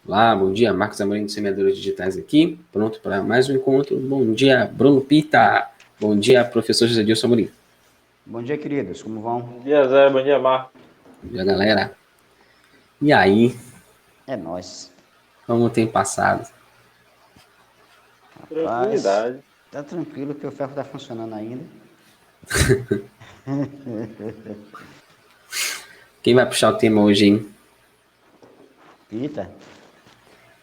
Olá, bom dia, Marcos Amorim, do Semeadores Digitais aqui, pronto para mais um encontro. Bom dia, Bruno Pita. Bom dia, professor José Dilson Amorim. Bom dia, queridos, como vão? Bom dia, Zé. Bom dia, Marco. Bom dia, galera. E aí, É nóis. como tem passado? Rapaz, Tranquilidade. tá tranquilo que o ferro tá funcionando ainda. Quem vai puxar o tema hoje, hein? Pita, é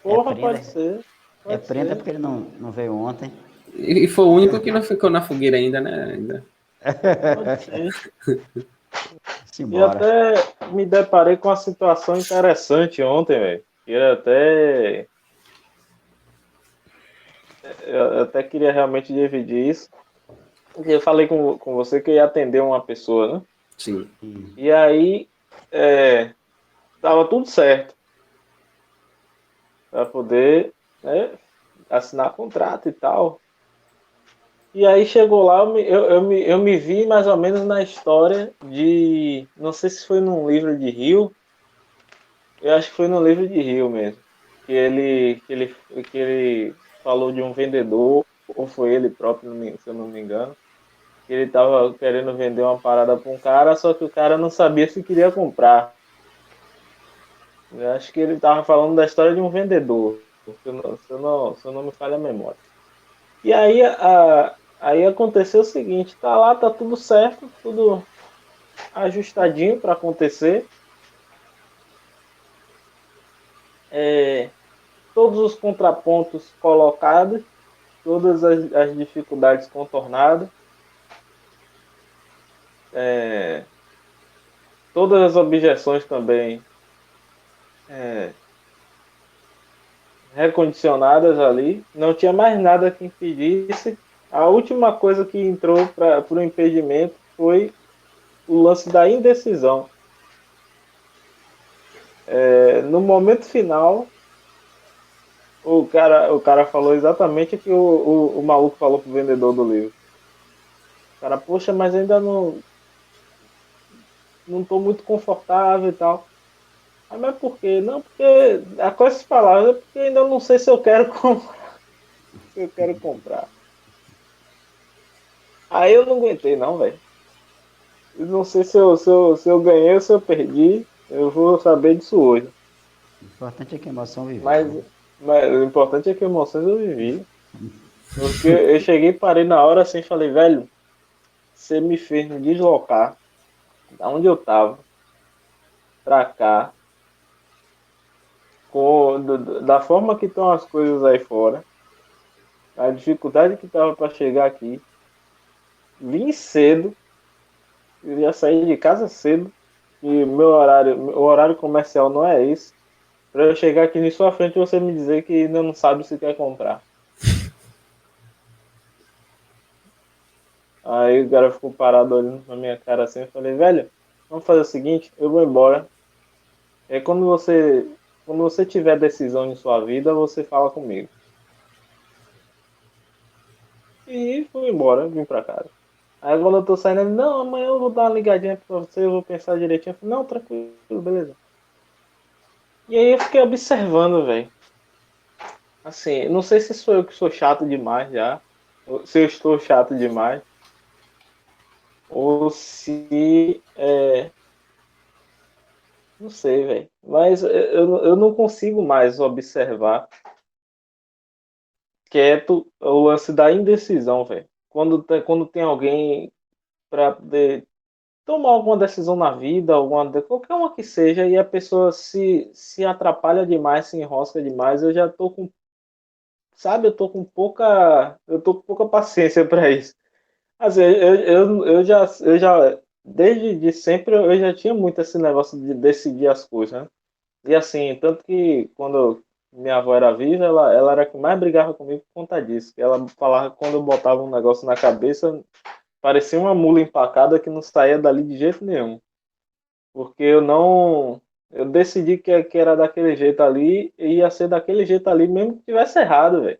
Porra, prenda. pode ser. É Pode prenda ser. porque ele não veio ontem. E foi o único que não ficou na fogueira ainda, né? Pode ser. E Simbora. até me deparei com uma situação interessante ontem, velho. Eu até queria realmente dividir isso. Porque eu falei com você que eu ia atender uma pessoa, né? Sim. E aí, tava tudo certo para poder, né, assinar contrato e tal. E aí chegou lá, eu me vi mais ou menos na história de. Não sei se foi num livro de Rio, eu acho que foi no livro de Rio mesmo. Que ele falou de um vendedor, ou foi ele próprio, se eu não me engano, que ele estava querendo vender uma parada para um cara, só que o cara não sabia se queria comprar. Eu acho que ele estava falando da história de um vendedor, se eu não me falha a memória. E aí, aí aconteceu o seguinte, tá lá, tá tudo certo, tudo ajustadinho para acontecer. É, todos os contrapontos colocados, todas as dificuldades contornadas, é, todas as objeções também é, recondicionadas ali. Não tinha mais nada que impedisse. A última coisa que entrou para o impedimento foi o lance da indecisão. No momento final, o cara falou exatamente o que o maluco falou pro vendedor do livro. O cara, poxa, mas ainda não tô muito confortável e tal. Ah, mas por quê? Não, porque com essas palavras, é porque ainda não sei se eu quero comprar, se eu quero comprar. Aí eu não aguentei não, velho. Não sei se eu ganhei ou se eu perdi. Eu vou saber disso hoje. O importante é que a emoção viveu, Mas, né? mas o importante é que emoções eu vivi. Porque eu cheguei, parei na hora assim e falei, velho, você me fez me deslocar da onde eu tava pra cá, da forma que estão as coisas aí fora, a dificuldade que tava para chegar aqui. Vim cedo, eu já saí de casa cedo, e o horário comercial não é esse. Para eu chegar aqui na sua frente e você me dizer que ainda não sabe se quer comprar. Aí o cara ficou parado olhando na minha cara assim, eu falei, velho, vamos fazer o seguinte, eu vou embora. É quando você tiver decisão em sua vida, você fala comigo. E fui embora, vim pra casa. Aí quando eu tô saindo, ele, não, amanhã eu vou dar uma ligadinha pra você, eu vou pensar direitinho. Eu falei, não, tranquilo, beleza. E aí eu fiquei observando, velho. Assim, não sei se sou eu que sou chato demais já, ou se eu estou chato demais, ou se. Não sei, velho. Mas eu não consigo mais observar quieto o lance da indecisão, velho. Quando tem alguém para poder tomar alguma decisão na vida, qualquer uma que seja, e a pessoa se atrapalha demais, se enrosca demais, eu já tô com, sabe, eu tô com pouca paciência para isso. Assim, eu já, desde de sempre, eu já tinha muito esse negócio de decidir as coisas, né? E assim, tanto que quando minha avó era viva, ela era a que mais brigava comigo por conta disso. Que ela falava que quando eu botava um negócio na cabeça, parecia uma mula empacada que não saía dali de jeito nenhum. Porque eu não. Eu decidi que era daquele jeito ali e ia ser daquele jeito ali, mesmo que tivesse errado, velho.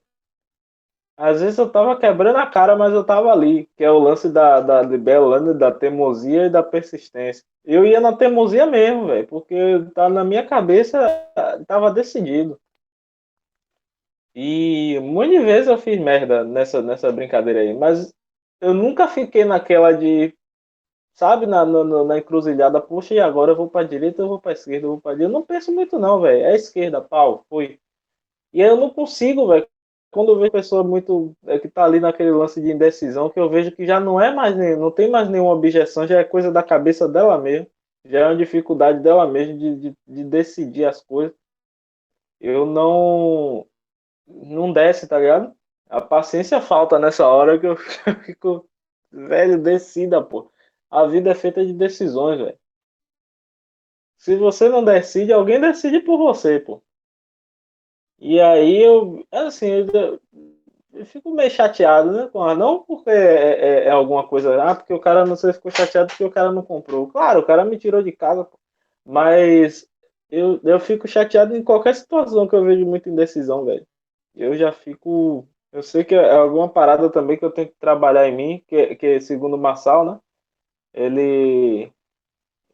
Às vezes eu tava quebrando a cara, mas eu tava ali, que é o lance da libélula, da teimosia e da persistência. Eu ia na teimosia mesmo, velho, porque tá na minha cabeça, tava decidido. E muitas vezes eu fiz merda nessa brincadeira aí, mas eu nunca fiquei naquela de, sabe, na encruzilhada, puxa, e agora eu vou pra direita, eu vou pra esquerda, eu vou pra direita. Eu não penso muito não, velho. É esquerda, pau, foi. E aí eu não consigo, velho. Quando eu vejo pessoa muito que tá ali naquele lance de indecisão, que eu vejo que já não é mais, não tem mais nenhuma objeção, já é coisa da cabeça dela mesmo, já é uma dificuldade dela mesmo de decidir as coisas. Eu não desce, tá ligado? A paciência falta nessa hora que eu fico, velho, decida, pô. A vida é feita de decisões, velho. Se você não decide, alguém decide por você, pô. E aí assim, eu fico meio chateado, né? Não porque é alguma coisa, porque o cara não sei, ficou chateado porque o cara não comprou. Claro, o cara me tirou de casa, pô. Mas eu fico chateado em qualquer situação que eu vejo muita indecisão, velho. Eu já fico. Eu sei que é alguma parada também que eu tenho que trabalhar em mim, que segundo o Marçal, né? Ele,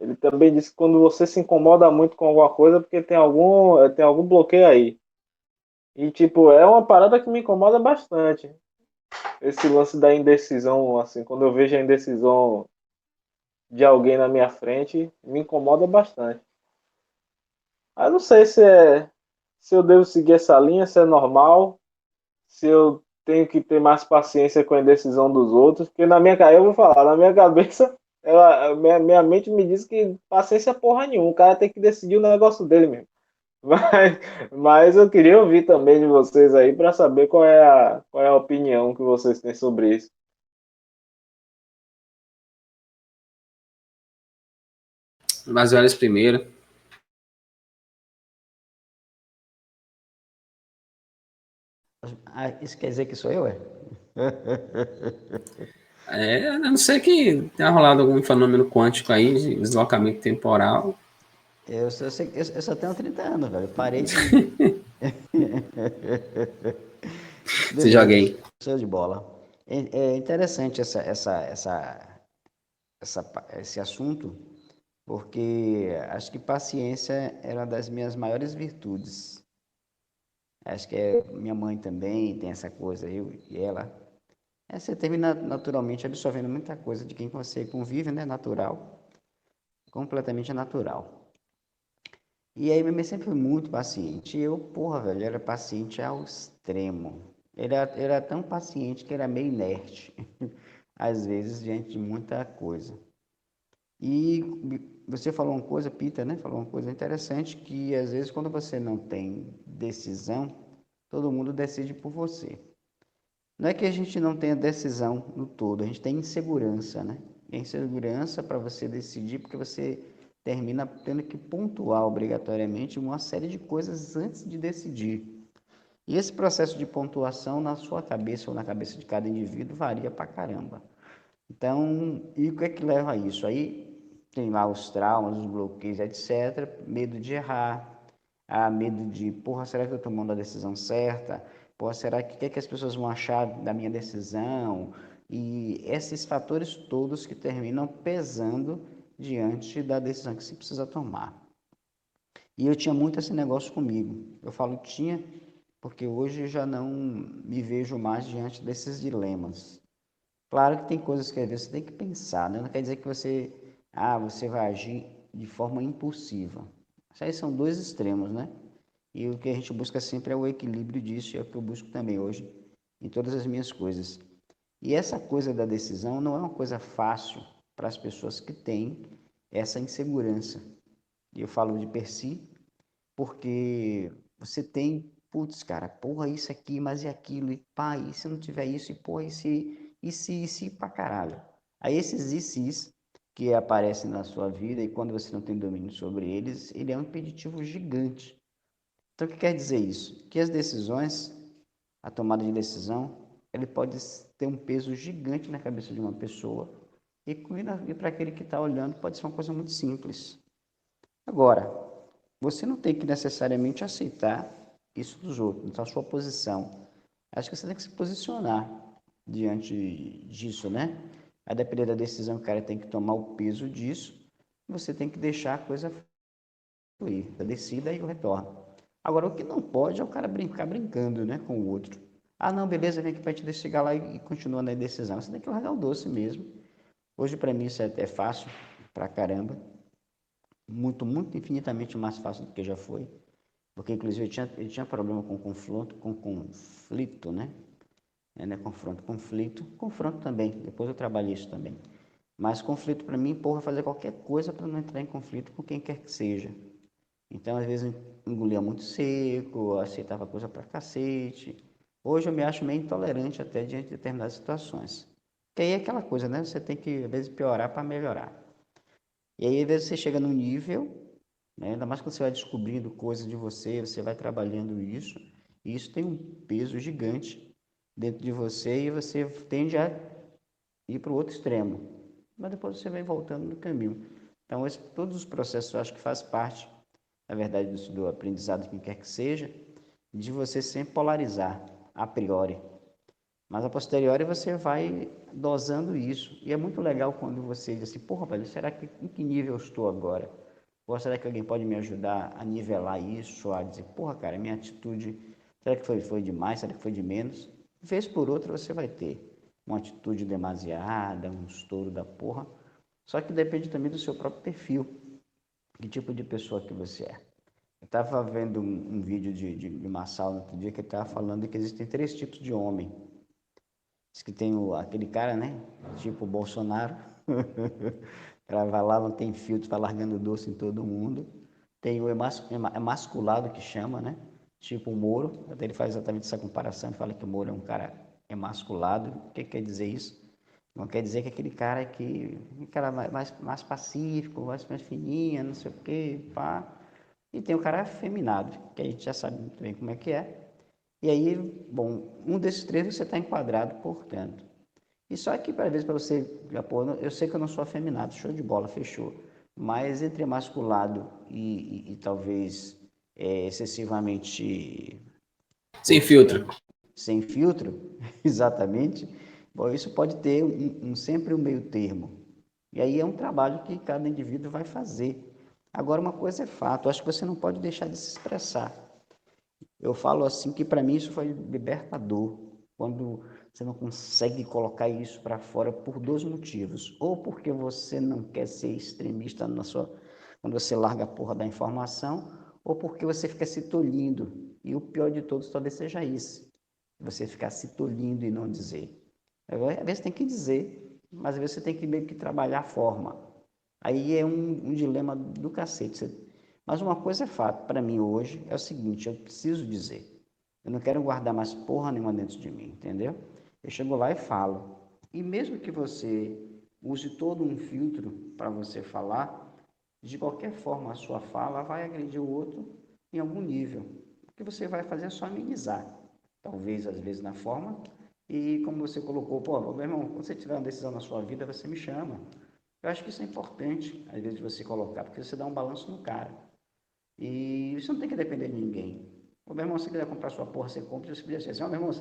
ele também disse que quando você se incomoda muito com alguma coisa, é porque tem algum bloqueio aí. E, tipo, é uma parada que me incomoda bastante. Esse lance da indecisão, assim, quando eu vejo a indecisão de alguém na minha frente, me incomoda bastante. Mas não sei se eu devo seguir essa linha, se é normal, se eu tenho que ter mais paciência com a indecisão dos outros, porque eu vou falar, na minha cabeça, minha mente me diz que paciência é porra nenhuma, o cara tem que decidir o negócio dele mesmo. Mas, mas eu queria ouvir também de vocês aí para saber qual é a opinião que vocês têm sobre isso. Mas olha primeiro. Ah, isso quer dizer que sou eu, é? A não ser que tenha rolado algum fenômeno quântico aí, de deslocamento temporal. Eu só tenho 30 anos, velho. Eu parei de. Se Beleza, joguei. show de bola. É interessante esse assunto, porque acho que paciência era uma das minhas maiores virtudes. Acho que minha mãe também tem essa coisa, eu e ela. Você termina naturalmente absorvendo muita coisa de quem você convive, né? Natural, completamente natural. E aí, minha mãe sempre foi muito paciente. E eu, porra, velho, era paciente ao extremo. Ele era tão paciente que era meio inerte, às vezes, diante de muita coisa. E você falou uma coisa, Peter, né? Falou uma coisa interessante, que às vezes quando você não tem decisão, todo mundo decide por você. Não é que a gente não tenha decisão no todo, a gente tem insegurança, né? E a insegurança para você decidir, porque você termina tendo que pontuar obrigatoriamente uma série de coisas antes de decidir. E esse processo de pontuação na sua cabeça ou na cabeça de cada indivíduo varia pra caramba. Então, e o que é que leva a isso? Aí tem lá os traumas, os bloqueios, etc. Medo de errar, medo de, porra, será que eu estou tomando a decisão certa? Porra, será que o que é que as pessoas vão achar da minha decisão? E esses fatores todos que terminam pesando diante da decisão que se precisa tomar. E eu tinha muito esse negócio comigo. Eu falo tinha, porque hoje eu já não me vejo mais diante desses dilemas. Claro que tem coisas que às vezes você tem que pensar, né? Não quer dizer que você vai agir de forma impulsiva. Isso aí são dois extremos, né? E o que a gente busca sempre é o equilíbrio disso, e é o que eu busco também hoje em todas as minhas coisas. E essa coisa da decisão não é uma coisa fácil para as pessoas que têm essa insegurança. E eu falo de per si, porque você tem, putz, cara, porra, isso aqui, mas e aquilo, e pá, e se não tiver isso, e porra, e se pra caralho. Aí esses e se's que aparecem na sua vida e quando você não tem domínio sobre eles, ele é um impeditivo gigante. Então, o que quer dizer isso? Que as decisões, a tomada de decisão, ele pode ter um peso gigante na cabeça de uma pessoa e para aquele que está olhando pode ser uma coisa muito simples. Agora, você não tem que necessariamente aceitar isso dos outros, então a sua posição. Acho que você tem que se posicionar diante disso, né? A depender da decisão que o cara tem que tomar o peso disso, você tem que deixar a coisa fluir, decida e o retorno. Agora, o que não pode é o cara ficar brincando, né, com o outro. Ah, não, beleza, vem aqui para te chegar lá e continua na indecisão. Você tem que largar o doce mesmo. Hoje, para mim, isso é até fácil pra caramba. Muito, muito, infinitamente mais fácil do que já foi. Porque, inclusive, eu tinha problema com conflito, né? Confronto também. Depois eu trabalhei isso também. Mas conflito para mim, porra, fazer qualquer coisa para não entrar em conflito com quem quer que seja. Então, às vezes, eu engolia muito seco, aceitava coisa pra cacete. Hoje eu me acho meio intolerante até diante de determinadas situações. Que aí é aquela coisa, né? Você tem que, às vezes, piorar para melhorar. E aí, às vezes, você chega num nível, né? Ainda mais quando você vai descobrindo coisas de você, você vai trabalhando isso, e isso tem um peso gigante dentro de você e você tende a ir para o outro extremo. Mas depois você vai voltando no caminho. Então, todos os processos eu acho que faz parte, na verdade, do aprendizado, quem quer que seja, de você sempre polarizar, a priori. Mas a posteriori você vai dosando isso. E é muito legal quando você diz assim, porra, velho, será que em que nível eu estou agora? Ou será que alguém pode me ajudar a nivelar isso, a dizer, porra, cara, minha atitude, será que foi demais, será que foi de menos? Vez por outra você vai ter uma atitude demasiada, um estouro da porra. Só que depende também do seu próprio perfil, que tipo de pessoa que você é. Eu estava vendo um vídeo de uma sala no outro dia que ele estava falando que existem 3 tipos de homem. Diz que tem aquele cara, né? Tipo o Bolsonaro. O cara vai lá, não tem filtro, tá largando doce em todo mundo. Tem o emasculado que chama, né? Tipo o Moro. Até ele faz exatamente essa comparação. Ele fala que o Moro é um cara emasculado. O que quer dizer isso? Não quer dizer que aquele cara mais pacífico, mais fininha, não sei o quê, pá. E tem o cara afeminado, que a gente já sabe muito bem como é que é. E aí, bom, um desses 3 você está enquadrado, portanto. E só que, para você, pô, eu sei que eu não sou afeminado, show de bola, fechou. Mas entre emasculado e talvez excessivamente Sem filtro. sem filtro, exatamente, bom, isso pode ter sempre um meio termo. E aí é um trabalho que cada indivíduo vai fazer. Agora, uma coisa é fato, eu acho que você não pode deixar de se expressar. Eu falo assim que para mim isso foi libertador, quando você não consegue colocar isso para fora por 2 motivos. Ou porque você não quer ser extremista quando você larga a porra da informação, ou porque você fica se tolhindo. E o pior de todos talvez seja isso, você ficar se tolhindo e não dizer. Às vezes tem que dizer, mas às vezes você tem que meio que trabalhar a forma. Aí é um dilema do cacete. Mas uma coisa é fato, para mim hoje é o seguinte, eu preciso dizer. Eu não quero guardar mais porra nenhuma dentro de mim, entendeu? Eu chego lá e falo. E mesmo que você use todo um filtro para você falar, de qualquer forma a sua fala vai agredir o outro em algum nível. O que você vai fazer é só amenizar. Talvez, às vezes, na forma. E como você colocou, pô, meu irmão, quando você tiver uma decisão na sua vida, você me chama. Eu acho que isso é importante, às vezes, de você colocar, porque você dá um balanço no cara. E isso não tem que depender de ninguém. Ô, meu irmão, se você quiser comprar sua porra, você compra. Se você quiser assim, ó, meu irmão,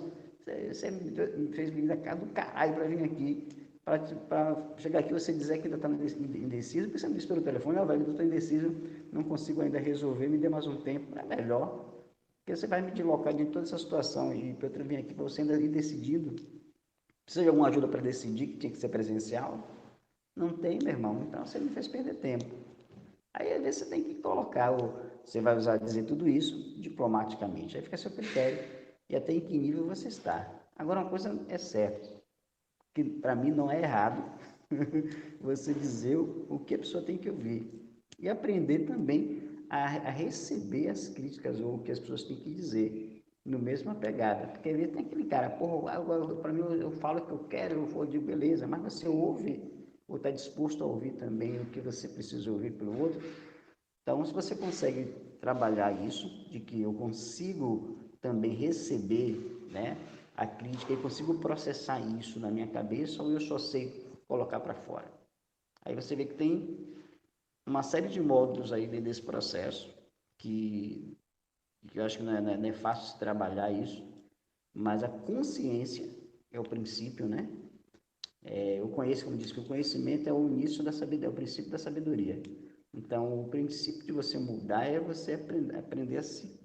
você me fez vir da casa do caralho para vir aqui, para chegar aqui você dizer que ainda está indeciso, porque você me disse pelo telefone, ó, velho, eu estou indeciso, não consigo ainda resolver, me dê mais um tempo. É melhor, porque você vai me deslocar de toda essa situação e para eu vir aqui para você ainda ir decidido. Precisa de alguma ajuda para decidir que tinha que ser presencial? Não tem, meu irmão. Então você me fez perder tempo. Aí às vezes você tem que colocar, você vai usar dizer tudo isso diplomaticamente. Aí fica a seu critério e até em que nível você está. Agora uma coisa é certa, que para mim não é errado você dizer o que a pessoa tem que ouvir. E aprender também a receber as críticas ou o que as pessoas têm que dizer no mesma pegada. Porque às vezes tem aquele cara, porra, para mim eu falo o que eu quero, eu digo beleza, mas você ouve ou está disposto a ouvir também o que você precisa ouvir pelo outro. Então, se você consegue trabalhar isso, de que eu consigo também receber, né, a crítica e consigo processar isso na minha cabeça ou eu só sei colocar para fora. Aí você vê que tem uma série de módulos aí dentro desse processo que eu acho que não é fácil se trabalhar isso, mas a consciência é o princípio, né? Eu conheço, como disse, que o conhecimento é o início da sabedoria, é o princípio da sabedoria. Então, o princípio de você mudar é você aprender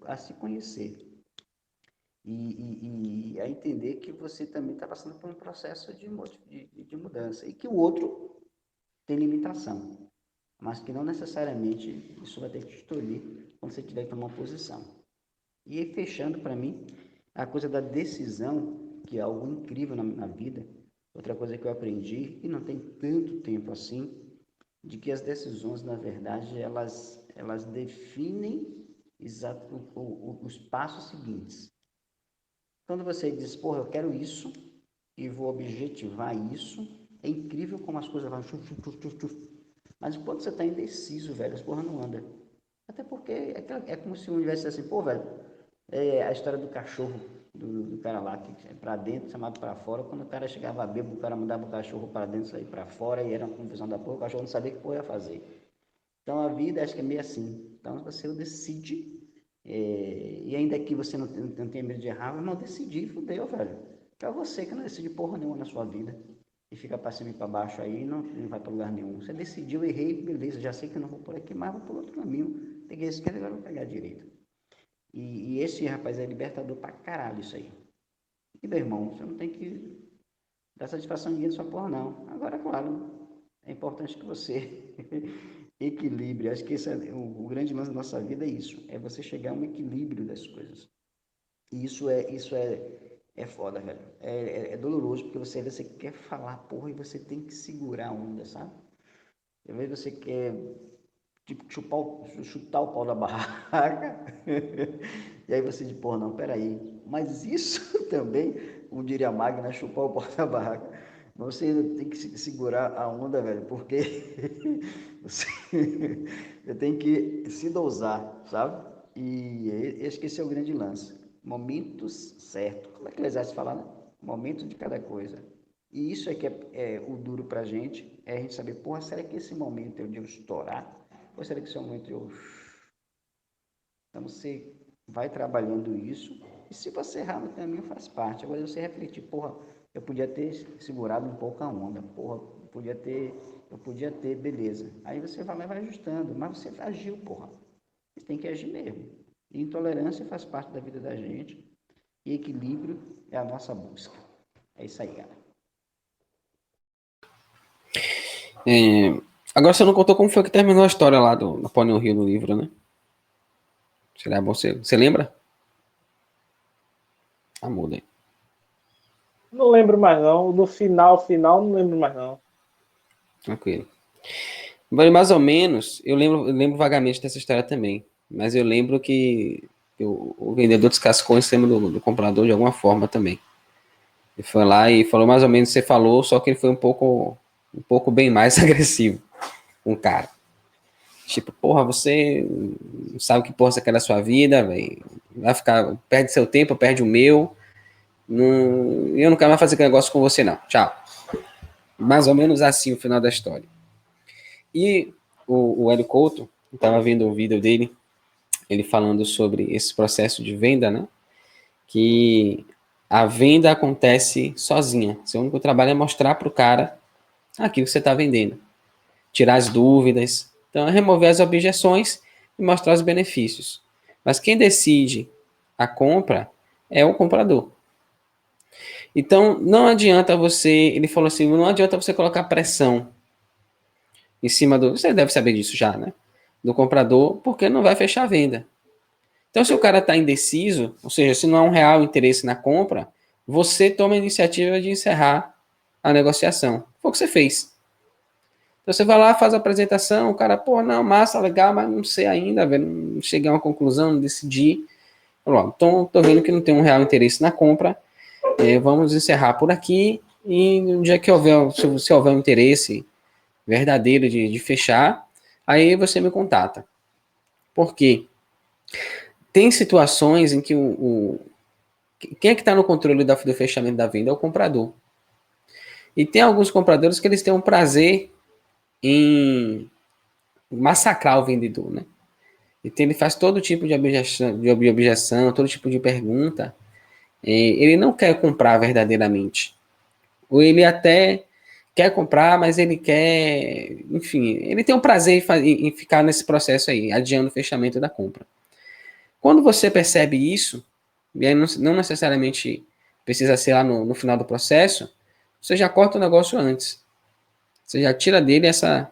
a se conhecer e a entender que você também está passando por um processo de mudança e que o outro tem limitação, mas que não necessariamente isso vai ter que te tolir quando você tiver que tomar uma posição. E aí, fechando para mim, a coisa da decisão, que é algo incrível na vida, outra coisa que eu aprendi, e não tem tanto tempo assim, de que as decisões, na verdade, elas definem os passos seguintes. Quando você diz, porra, eu quero isso e vou objetivar isso, é incrível como as coisas vão... Mas quando você está indeciso, velho, as porra não anda. Até porque é como se o universo dissesse assim, pô, velho, é a história do cachorro, do cara lá, que é para dentro, chamado para fora. Quando o cara chegava bêbado, o cara mandava o cachorro para dentro, sair para fora, e era uma confusão da porra, o cachorro não sabia o que porra ia fazer. Então a vida acho que é meio assim. Então você decide, e ainda que você não tenha medo de errar, mas não decidir, fudeu, velho. É você que não decide porra nenhuma na sua vida. E fica para cima e para baixo aí, não vai para lugar nenhum. Você decidiu, errei, beleza, já sei que eu não vou por aqui, mas vou por outro caminho. Peguei a esquerda, agora vou pegar a direita. E esse, rapaz, é libertador pra caralho isso aí. E, meu irmão, você não tem que dar satisfação a ninguém da sua porra, não. Agora, claro, é importante que você equilibre. Acho que esse é o grande lance da nossa vida, é isso. É você chegar a um equilíbrio das coisas. E isso é foda, velho. É doloroso, porque você quer falar, porra, e você tem que segurar a onda, sabe? Às vezes você quer, tipo, chutar o pau da barraca. E aí você diz, porra, não, peraí. Mas isso também, como diria a Magna, chupar o pau da barraca. Mas você tem que segurar a onda, velho, porque você tem que se dosar, sabe? E acho que esse é o grande lance. Momentos certos. Como é que eles falam, né? Momento de cada coisa. E isso é que é o duro pra gente, é a gente saber, porra, será que esse momento é o de eu estourar? Ou será que esse momento é eu... Então você vai trabalhando isso, e se você errar no caminho faz parte. Agora você refletir, porra, eu podia ter segurado um pouco a onda, porra, eu podia ter, beleza. Aí você vai lá e vai ajustando, mas você agiu, porra. Você tem que agir mesmo. E intolerância faz parte da vida da gente, e equilíbrio é a nossa busca. É isso aí, galera. Agora você não contou como foi que terminou a história lá do Napoleão Hill no livro, né? Seria bom você lembra? Muda aí. Não lembro mais não. No final, não lembro mais não. Tranquilo. Mais ou menos, eu lembro vagamente dessa história também. Mas eu lembro que o vendedor descascou em cima do comprador de alguma forma também. Ele foi lá e falou mais ou menos o que você falou, só que ele foi um pouco bem mais agressivo com o cara. Tipo, porra, você não sabe que porra você quer da sua vida, véio. Vai ficar, perde seu tempo, perde o meu. Eu não quero mais fazer negócio com você, não. Tchau. Mais ou menos assim o final da história. E o Hélio Couto, eu estava vendo o vídeo dele, ele falando sobre esse processo de venda, né? Que a venda acontece sozinha. Seu único trabalho é mostrar para o cara aquilo que você está vendendo. Tirar as dúvidas. Então, é remover as objeções e mostrar os benefícios. Mas quem decide a compra é o comprador. Então, não adianta ele falou assim, não adianta você colocar pressão em cima você deve saber disso já, né? Do comprador, porque não vai fechar a venda. Então, se o cara está indeciso, ou seja, se não há um real interesse na compra, você toma a iniciativa de encerrar a negociação. Foi o que você fez. Então, você vai lá, faz a apresentação, o cara, pô, não, massa, legal, mas não sei ainda, velho, não cheguei a uma conclusão, não decidi. Então, tô vendo que não tem um real interesse na compra, vamos encerrar por aqui, e no dia que houver, se houver um interesse verdadeiro de fechar, aí você me contata. Por quê? Tem situações em que quem é que está no controle do fechamento da venda? É o comprador. E tem alguns compradores que eles têm um prazer em massacrar o vendedor, né? Então ele faz todo tipo de objeção, todo tipo de pergunta. Ele não quer comprar verdadeiramente. Ou ele até quer comprar, mas ele quer, enfim, ele tem um prazer em ficar nesse processo aí, adiando o fechamento da compra. Quando você percebe isso, e aí não necessariamente precisa ser lá no final do processo, você já corta o negócio antes. Você já tira dele essa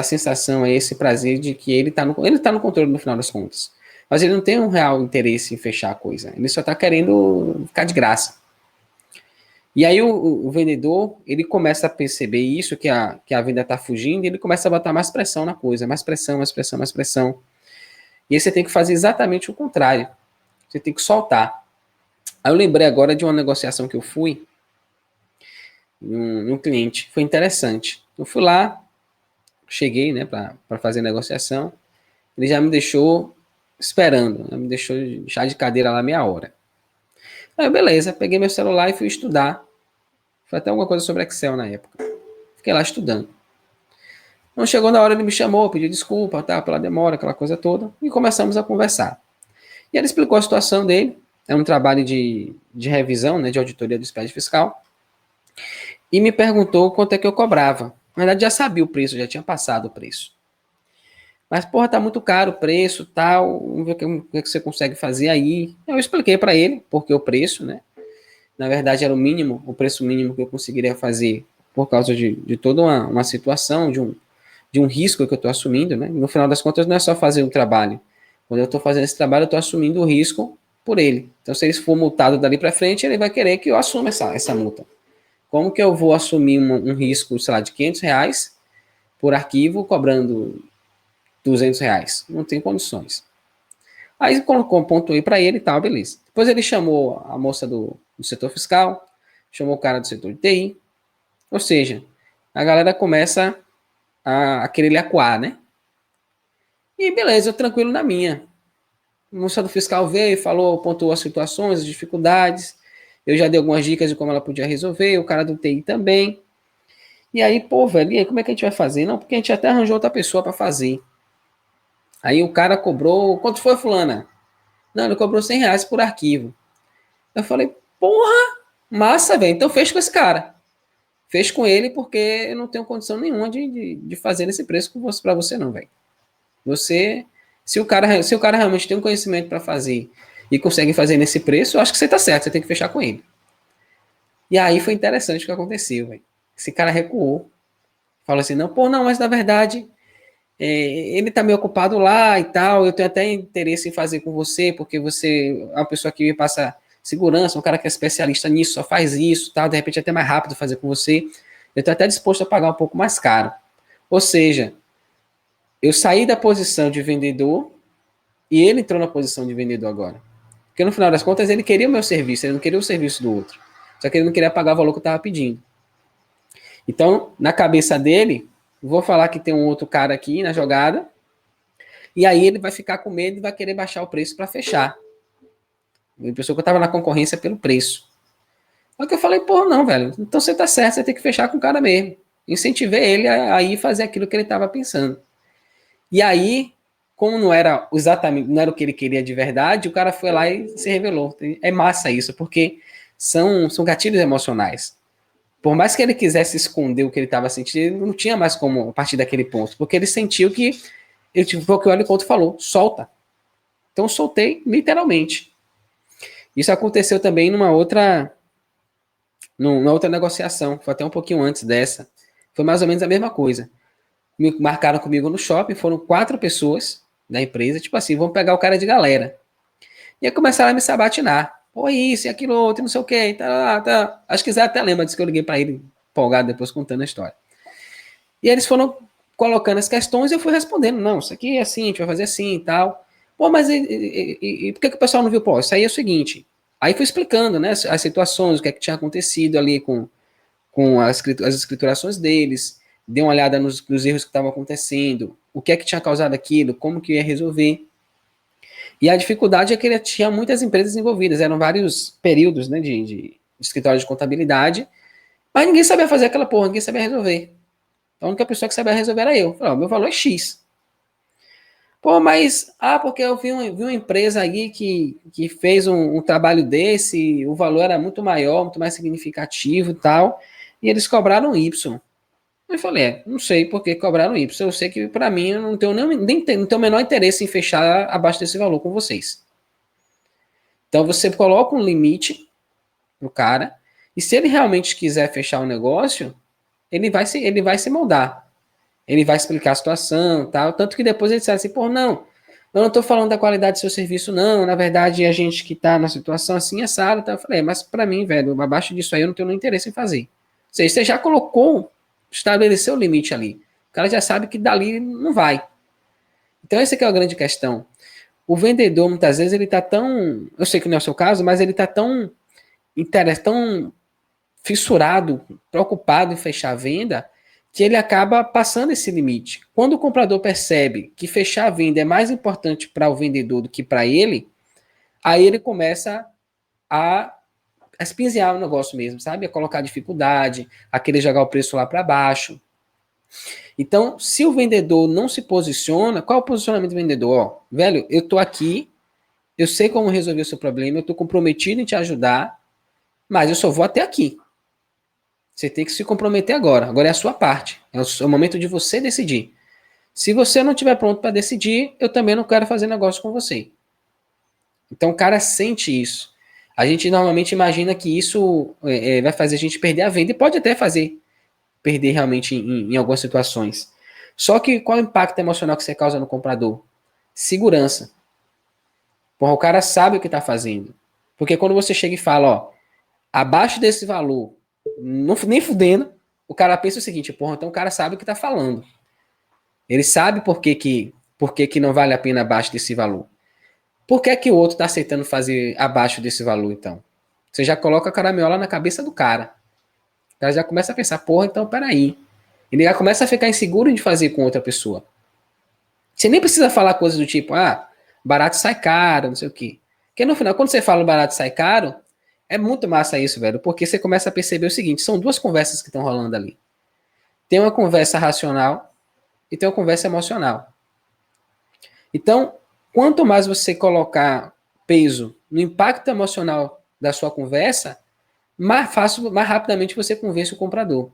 sensação, esse prazer de que ele está no controle no final das contas. Mas ele não tem um real interesse em fechar a coisa. Ele só está querendo ficar de graça. E aí o vendedor, ele começa a perceber isso, que a venda está fugindo, e ele começa a botar mais pressão na coisa. Mais pressão, mais pressão, mais pressão. E aí você tem que fazer exatamente o contrário. Você tem que soltar. Aí eu lembrei agora de uma negociação que eu fui num cliente. Foi interessante. Eu fui lá, cheguei, né, para fazer a negociação. Ele já me deixou esperando, né, me deixou chá de cadeira lá meia hora. Aí, beleza, peguei meu celular e fui estudar. Foi até alguma coisa sobre Excel na época. Fiquei lá estudando. Então chegou na hora, ele me chamou, pediu desculpa, tá, pela demora, aquela coisa toda, e começamos a conversar. E ele explicou a situação dele, é um trabalho de revisão, né, de auditoria do expediente fiscal, e me perguntou quanto é que eu cobrava. Na verdade, já sabia o preço, já tinha passado o preço. Mas, porra, tá muito caro o preço, tal, vamos ver o que você consegue fazer aí. Eu expliquei para ele, porque o preço, né, na verdade era o mínimo, o preço mínimo que eu conseguiria fazer por causa de toda uma situação, de um risco que eu estou assumindo, né? No final das contas, não é só fazer um trabalho. Quando eu estou fazendo esse trabalho, eu estou assumindo o risco por ele. Então, se ele for multado dali para frente, ele vai querer que eu assuma essa multa. Como que eu vou assumir um risco, sei lá, de R$ 500 por arquivo, cobrando R$ 200? Não tem condições. Aí, pontuei para ele e tal, beleza. Depois ele chamou a moça do setor fiscal, chamou o cara do setor de TI. Ou seja, a galera começa a querer lhe acuar, né? E beleza, eu tranquilo na minha. A moça do fiscal veio, falou, pontuou as situações, as dificuldades. Eu já dei algumas dicas de como ela podia resolver, o cara do TI também. E aí, pô, velho, e aí como é que a gente vai fazer? Não, porque a gente até arranjou outra pessoa para fazer. Aí o cara cobrou, quanto foi, fulana? Não, ele cobrou R$ 100 por arquivo. Eu falei, porra, massa, velho, então fecha com esse cara. Fecha com ele porque eu não tenho condição nenhuma de fazer nesse preço para você não, velho. Você, se o cara realmente tem um conhecimento para fazer e consegue fazer nesse preço, eu acho que você tá certo, você tem que fechar com ele. E aí foi interessante o que aconteceu, velho. Esse cara recuou. Falou assim, não, pô, não, mas na verdade ele tá meio ocupado lá e tal, eu tenho até interesse em fazer com você, porque você é uma pessoa que me passa segurança, um cara que é especialista nisso, só faz isso, tal, de repente é até mais rápido fazer com você. Eu tô até disposto a pagar um pouco mais caro. Ou seja, eu saí da posição de vendedor e ele entrou na posição de vendedor agora. Porque no final das contas ele queria o meu serviço, ele não queria o serviço do outro. Só que ele não queria pagar o valor que eu estava pedindo. Então, na cabeça dele, vou falar que tem um outro cara aqui na jogada, e aí ele vai ficar com medo e vai querer baixar o preço para fechar. Ele pensou que eu estava na concorrência pelo preço. Só que eu falei, pô, não, velho, então você tá certo, você tem que fechar com o cara mesmo. Incentivei ele a ir fazer aquilo que ele estava pensando. E aí, como não era exatamente, não era o que ele queria de verdade, o cara foi lá e se revelou. É massa isso, porque são gatilhos emocionais. Por mais que ele quisesse esconder o que ele estava sentindo, ele não tinha mais como a partir daquele ponto, porque ele sentiu que, foi o que o Heliconto falou, solta. Então eu soltei literalmente. Isso aconteceu também numa outra negociação, foi até um pouquinho antes dessa. Foi mais ou menos a mesma coisa. Me marcaram comigo no shopping, foram 4 pessoas da empresa, tipo assim, vamos pegar o cara de galera. E aí começaram a me sabatinar. Pô, isso e aquilo outro, não sei o que. Tá. Acho que Zé até lembra disso que eu liguei para ele, empolgado depois contando a história. E eles foram colocando as questões e eu fui respondendo. Não, isso aqui é assim, a gente vai fazer assim e tal. Pô, mas e por que o pessoal não viu? Pô, isso aí é o seguinte. Aí fui explicando, né, as situações, o que é que tinha acontecido ali com as escriturações deles, dei uma olhada nos erros que estavam acontecendo, o que é que tinha causado aquilo, como que ia resolver. E a dificuldade é que ele tinha muitas empresas envolvidas, eram vários períodos, né, de escritório de contabilidade, mas ninguém sabia fazer aquela porra, ninguém sabia resolver. Então, a única pessoa que sabia resolver era eu. Falei, meu valor é X. Pô, mas, porque eu vi uma empresa aí que fez um trabalho desse, o valor era muito maior, muito mais significativo e tal, e eles cobraram Y. Eu falei, não sei por que cobraram Y. Eu sei que, para mim, eu não tenho nem tenho o menor interesse em fechar abaixo desse valor com vocês. Então, você coloca um limite pro cara, e se ele realmente quiser fechar o negócio, ele vai se moldar. Ele vai explicar a situação, tal. Tanto que depois ele disse assim, pô, não, eu não estou falando da qualidade do seu serviço, não. Na verdade, a gente que está na situação assim, essa tá? Eu falei, mas para mim, velho, abaixo disso aí eu não tenho nenhum interesse em fazer. Ou seja, você já colocou, estabeleceu o limite ali. O cara já sabe que dali não vai. Então, essa que é a grande questão. O vendedor, muitas vezes, ele está tão... Eu sei que não é o seu caso, mas ele está tão fissurado, preocupado em fechar a venda, que ele acaba passando esse limite. Quando o comprador percebe que fechar a venda é mais importante para o vendedor do que para ele, aí ele começa a espinzear o negócio mesmo, sabe? A colocar dificuldade, a querer jogar o preço lá para baixo. Então, se o vendedor não se posiciona, qual é o posicionamento do vendedor? Ó, velho, eu tô aqui, eu sei como resolver o seu problema, eu tô comprometido em te ajudar, mas eu só vou até aqui. Você tem que se comprometer agora. Agora é a sua parte. É o momento de você decidir. Se você não estiver pronto para decidir, eu também não quero fazer negócio com você. Então o cara sente isso. A gente normalmente imagina que isso vai fazer a gente perder a venda. E pode até fazer perder realmente em algumas situações. Só que qual é o impacto emocional que você causa no comprador? Segurança. Porra, o cara sabe o que está fazendo. Porque quando você chega e fala, ó, abaixo desse valor, não, nem fudendo, o cara pensa o seguinte, porra, então o cara sabe o que tá falando. Ele sabe por que não vale a pena abaixo desse valor. Por que o outro tá aceitando fazer abaixo desse valor, então? Você já coloca a caraminhola na cabeça do cara. O cara já começa a pensar, porra, então peraí. Ele já começa a ficar inseguro de fazer com outra pessoa. Você nem precisa falar coisas do tipo, barato sai caro, não sei o quê. Porque no final, quando você fala barato sai caro, é muito massa isso, velho, porque você começa a perceber o seguinte, são duas conversas que estão rolando ali. Tem uma conversa racional e tem uma conversa emocional. Então, quanto mais você colocar peso no impacto emocional da sua conversa, mais rapidamente você convence o comprador.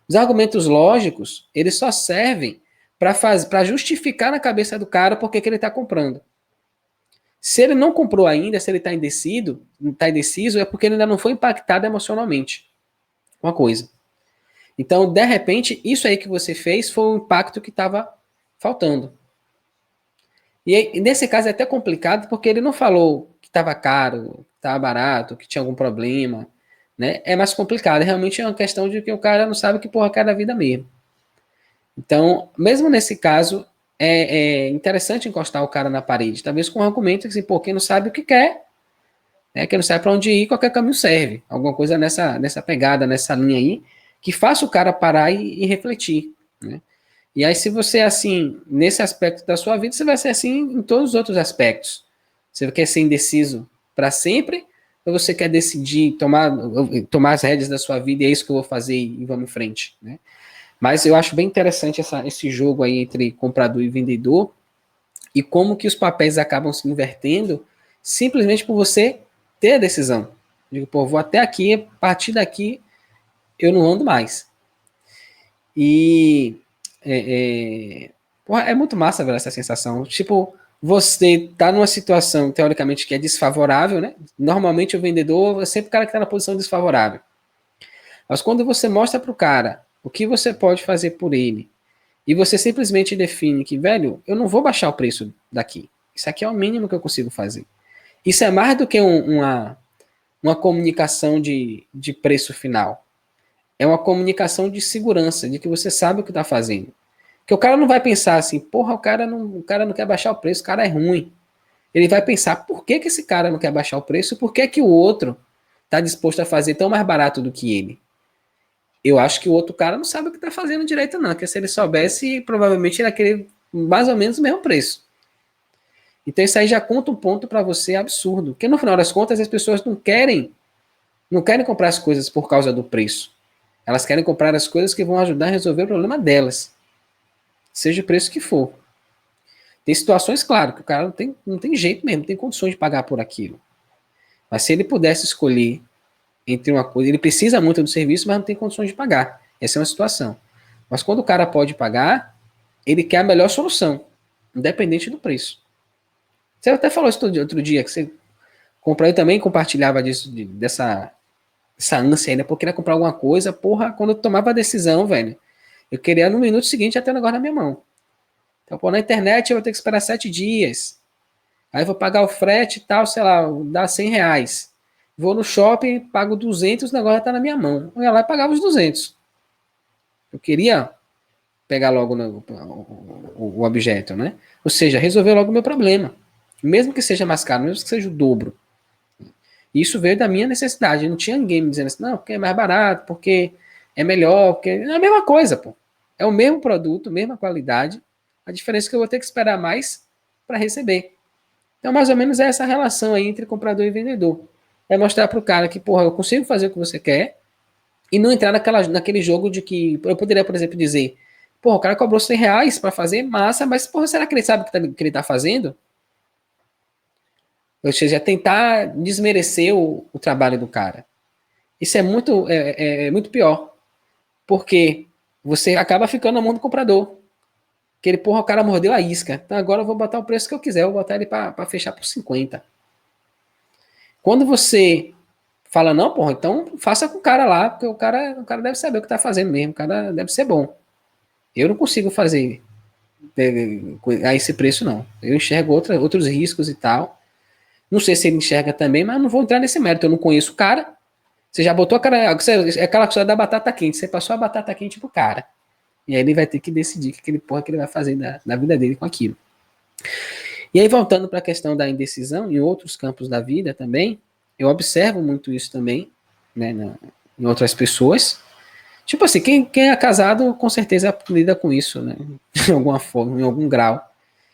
Os argumentos lógicos, eles só servem para justificar na cabeça do cara por que ele está comprando. Se ele não comprou ainda, se ele está indeciso, é porque ele ainda não foi impactado emocionalmente. Uma coisa. Então, de repente, isso aí que você fez foi o impacto que estava faltando. E nesse caso é até complicado, porque ele não falou que estava caro, que estava barato, que tinha algum problema, né? É mais complicado. Realmente é uma questão de que o cara não sabe que porra quer da vida mesmo. Então, mesmo nesse caso, é interessante encostar o cara na parede, talvez com um argumento assim, pô, quem não sabe o que quer, né, quem não sabe para onde ir, qualquer caminho serve. Alguma coisa nessa pegada, nessa linha aí, que faça o cara parar e refletir, né? E aí, se você é assim, nesse aspecto da sua vida, você vai ser assim em todos os outros aspectos. Você quer ser indeciso para sempre, ou você quer decidir, tomar as rédeas da sua vida, e é isso que eu vou fazer e vamos em frente, né? Mas eu acho bem interessante esse jogo aí entre comprador e vendedor e como que os papéis acabam se invertendo simplesmente por você ter a decisão. Digo, pô, vou até aqui, a partir daqui eu não ando mais. E é muito massa, velho, essa sensação. Tipo, você tá numa situação, teoricamente, que é desfavorável, né? Normalmente o vendedor é sempre o cara que tá na posição desfavorável. Mas quando você mostra pro cara o que você pode fazer por ele, e você simplesmente define que, velho, eu não vou baixar o preço daqui. Isso aqui é o mínimo que eu consigo fazer. Isso é mais do que uma comunicação de preço final. É uma comunicação de segurança, de que você sabe o que está fazendo. Que o cara não vai pensar assim, porra, o cara não quer baixar o preço, o cara é ruim. Ele vai pensar, por que esse cara não quer baixar o preço? Por que o outro está disposto a fazer tão mais barato do que ele? Eu acho que o outro cara não sabe o que está fazendo direito, não. Porque se ele soubesse, provavelmente ele ia querer mais ou menos o mesmo preço. Então isso aí já conta um ponto para você absurdo. Porque no final das contas, as pessoas não querem comprar as coisas por causa do preço. Elas querem comprar as coisas que vão ajudar a resolver o problema delas. Seja o preço que for. Tem situações, claro, que o cara não tem jeito mesmo, não tem condições de pagar por aquilo. Mas se ele pudesse escolher entre uma coisa, ele precisa muito do serviço, mas não tem condições de pagar. Essa é uma situação. Mas quando o cara pode pagar, ele quer a melhor solução, independente do preço. Você até falou isso outro dia, que você comprou e também compartilhava disso, dessa ânsia ainda, porque queria comprar alguma coisa, porra, quando eu tomava a decisão, velho, eu queria no minuto seguinte já ter o negócio na minha mão. Então, pô, na internet eu vou ter que esperar 7 dias. Aí eu vou pagar o frete e tal, sei lá, dá R$ 100. Vou no shopping, pago 200, o negócio já tá na minha mão. Eu ia lá e pagava os 200. Eu queria pegar logo o objeto, né? Ou seja, resolver logo o meu problema. Mesmo que seja mais caro, mesmo que seja o dobro. Isso veio da minha necessidade. Não tinha ninguém me dizendo assim, não, porque é mais barato, porque é melhor, porque é a mesma coisa, pô. É o mesmo produto, mesma qualidade. A diferença é que eu vou ter que esperar mais para receber. Então, mais ou menos é essa relação aí entre comprador e vendedor. É mostrar para o cara que, porra, eu consigo fazer o que você quer e não entrar naquele jogo de que eu poderia, por exemplo, dizer, porra, o cara cobrou R$ 100 para fazer massa, mas, porra, será que ele sabe o que ele tá fazendo? Ou seja, tentar desmerecer o trabalho do cara. Isso é muito pior, porque você acaba ficando na mão do comprador. Que ele, porra, o cara mordeu a isca. Então agora eu vou botar o preço que eu quiser, eu vou botar ele para fechar por 50. Quando você fala, não, porra, então faça com o cara lá, porque o cara deve saber o que tá fazendo mesmo, o cara deve ser bom. Eu não consigo fazer a esse preço, não. Eu enxergo outros riscos e tal. Não sei se ele enxerga também, mas não vou entrar nesse mérito. Eu não conheço o cara. Você já botou é aquela coisa da batata quente. Você passou a batata quente pro cara. E aí ele vai ter que decidir o que ele vai fazer na vida dele com aquilo. E aí, voltando para a questão da indecisão, em outros campos da vida também, eu observo muito isso também, né, em outras pessoas. Tipo assim, quem é casado, com certeza lida com isso, né, de alguma forma, em algum grau.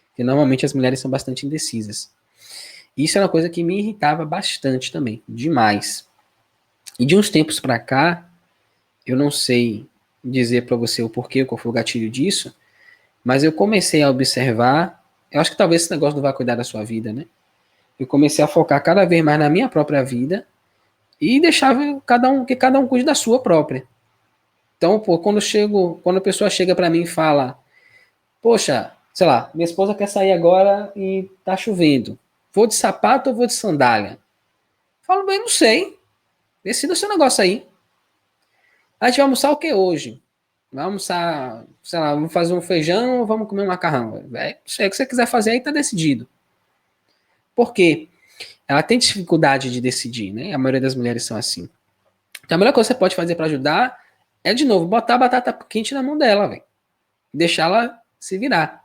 Porque normalmente as mulheres são bastante indecisas. Isso é uma coisa que me irritava bastante também, demais. E de uns tempos para cá, eu não sei dizer para você o porquê, qual foi o gatilho disso, mas eu comecei a observar, eu acho que talvez esse negócio não vai cuidar da sua vida, né? Eu comecei a focar cada vez mais na minha própria vida e deixava que cada um cuide da sua própria. Então, pô, quando a pessoa chega para mim e fala, poxa, sei lá, minha esposa quer sair agora e tá chovendo. Vou de sapato ou vou de sandália? Eu falo, bem, não sei. Decida o seu negócio aí. A gente vai almoçar o que hoje? Vai almoçar, sei lá, vamos fazer um feijão ou vamos comer um macarrão? Não sei, o que você quiser fazer aí tá decidido. Por quê? Ela tem dificuldade de decidir, né? A maioria das mulheres são assim. Então a melhor coisa que você pode fazer para ajudar é, de novo, botar a batata quente na mão dela, velho. Deixar ela se virar.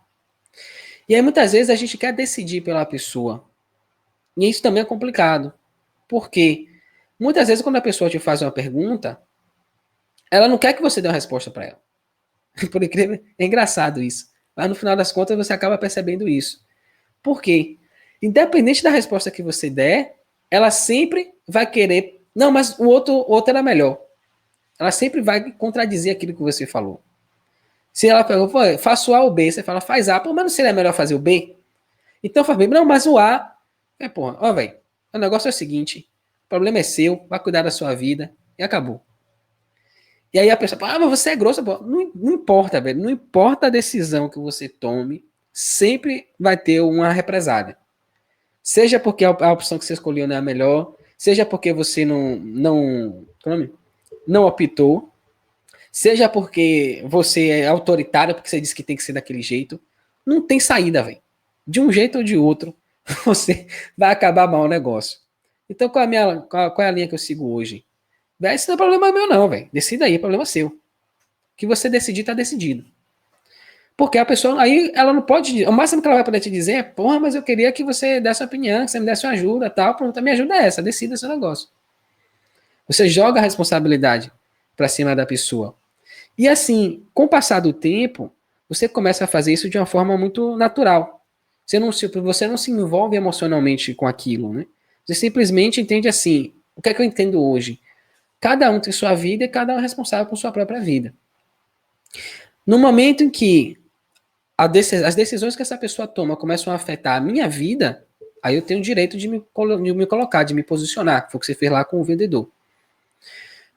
E aí muitas vezes a gente quer decidir pela pessoa. E isso também é complicado. Por quê? Muitas vezes quando a pessoa te faz uma pergunta, ela não quer que você dê uma resposta para ela. Por incrível, é engraçado isso. Mas no final das contas você acaba percebendo isso. Por quê? Independente da resposta que você der, ela sempre vai querer. Não, mas o outro era melhor. Ela sempre vai contradizer aquilo que você falou. Se ela pergunta, faço A ou B, você fala, faz A, pô, mas não seria melhor fazer o B? Então faz B, não, mas o A. Porra, ó, velho, o negócio é o seguinte: o problema é seu, vai cuidar da sua vida e acabou. E aí a pessoa fala, mas você é grossa, pô. Não importa, velho, não importa a decisão que você tome, sempre vai ter uma represália. Seja porque a opção que você escolheu não é a melhor, seja porque você não optou, seja porque você é autoritário, porque você disse que tem que ser daquele jeito. Não tem saída, velho. De um jeito ou de outro, você vai acabar mal o negócio. Então, qual é a linha que eu sigo hoje? Véio, isso não é problema meu, não, velho. Decida aí, é problema seu. O que você decidir, tá decidido. Porque a pessoa, aí ela não pode, o máximo que ela vai poder te dizer é, porra, mas eu queria que você desse uma opinião, que você me desse uma ajuda, tal, pronto, a minha ajuda é essa, decida seu negócio. Você joga a responsabilidade para cima da pessoa. E assim, com o passar do tempo, você começa a fazer isso de uma forma muito natural. Você não se envolve emocionalmente com aquilo, né? Você simplesmente entende assim, o que é que eu entendo hoje? Cada um tem sua vida e cada um é responsável por sua própria vida. No momento em que as decisões que essa pessoa toma começam a afetar a minha vida, aí eu tenho o direito de me colocar, de me posicionar, que foi o que você fez lá com o vendedor.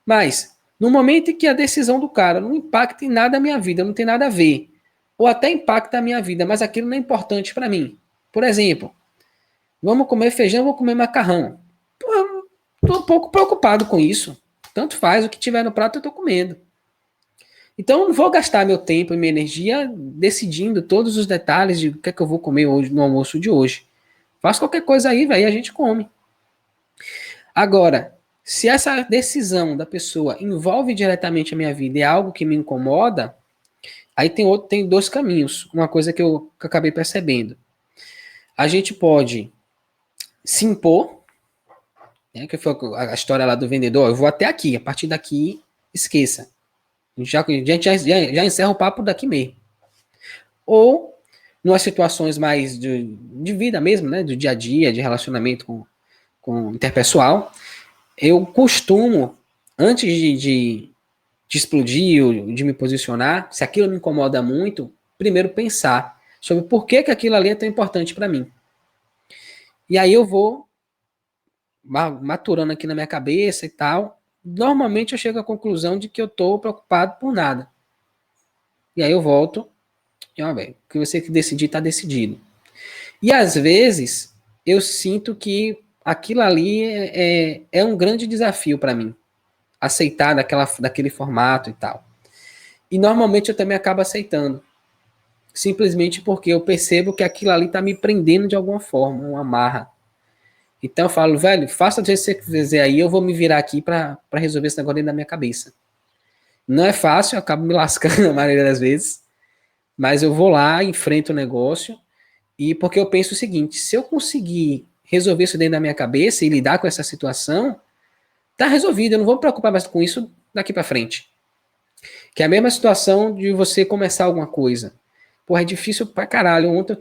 Mas, no momento em que a decisão do cara não impacta em nada a minha vida, não tem nada a ver, ou até impacta a minha vida, mas aquilo não é importante para mim. Por exemplo, vamos comer feijão, vou comer macarrão. Pô, eu tô um pouco preocupado com isso. Tanto faz, o que tiver no prato eu tô comendo. Então, eu não vou gastar meu tempo e minha energia decidindo todos os detalhes de o que é que eu vou comer hoje no almoço de hoje. Faz qualquer coisa aí, velho, e a gente come. Agora, se essa decisão da pessoa envolve diretamente a minha vida e é algo que me incomoda, aí tem dois caminhos. Uma coisa que eu acabei percebendo. A gente pode se impor, né, que foi a história lá do vendedor, eu vou até aqui, a partir daqui, esqueça. A gente já encerra o papo daqui mesmo. Ou, nas situações mais de vida mesmo, né, do dia a dia, de relacionamento com interpessoal, eu costumo, antes de explodir ou de me posicionar, se aquilo me incomoda muito, primeiro pensar sobre por que aquilo ali é tão importante para mim. E aí eu vou maturando aqui na minha cabeça e tal. Normalmente eu chego à conclusão de que eu estou preocupado por nada. E aí eu volto e, ó, velho, o que você decidir está decidido. E às vezes eu sinto que aquilo ali é um grande desafio para mim. Aceitar daquele formato e tal. E normalmente eu também acabo aceitando. Simplesmente porque eu percebo que aquilo ali está me prendendo de alguma forma, uma amarra. Então eu falo, velho, faça do jeito que você quiser aí, eu vou me virar aqui para resolver esse negócio dentro da minha cabeça. Não é fácil, eu acabo me lascando a maioria das vezes, mas eu vou lá, enfrento o negócio, e porque eu penso o seguinte, se eu conseguir resolver isso dentro da minha cabeça e lidar com essa situação, tá resolvido, eu não vou me preocupar mais com isso daqui para frente. Que é a mesma situação de você começar alguma coisa. Porra, é difícil pra caralho. Ontem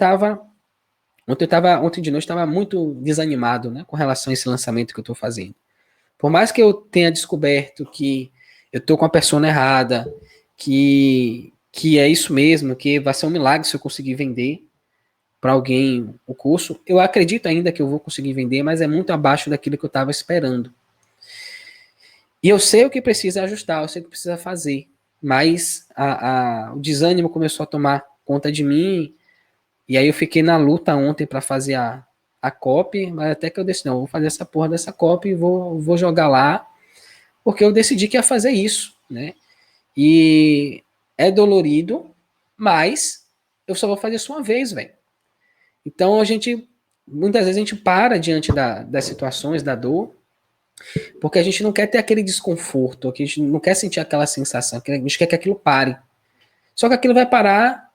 de noite estava muito desanimado, né, com relação a esse lançamento que eu estou fazendo. Por mais que eu tenha descoberto que eu estou com a persona errada, que é isso mesmo, que vai ser um milagre se eu conseguir vender para alguém o curso, eu acredito ainda que eu vou conseguir vender, mas é muito abaixo daquilo que eu estava esperando. E eu sei o que precisa ajustar, eu sei o que precisa fazer, mas o desânimo começou a tomar conta de mim. E aí eu fiquei na luta ontem para fazer a copy, mas até que eu decidi, não, vou fazer essa porra dessa copy e vou jogar lá, porque eu decidi que ia fazer isso, né? E é dolorido, mas eu só vou fazer isso uma vez, velho. Então muitas vezes a gente para diante das situações, da dor, porque a gente não quer ter aquele desconforto, a gente não quer sentir aquela sensação, a gente quer que aquilo pare. Só que aquilo vai parar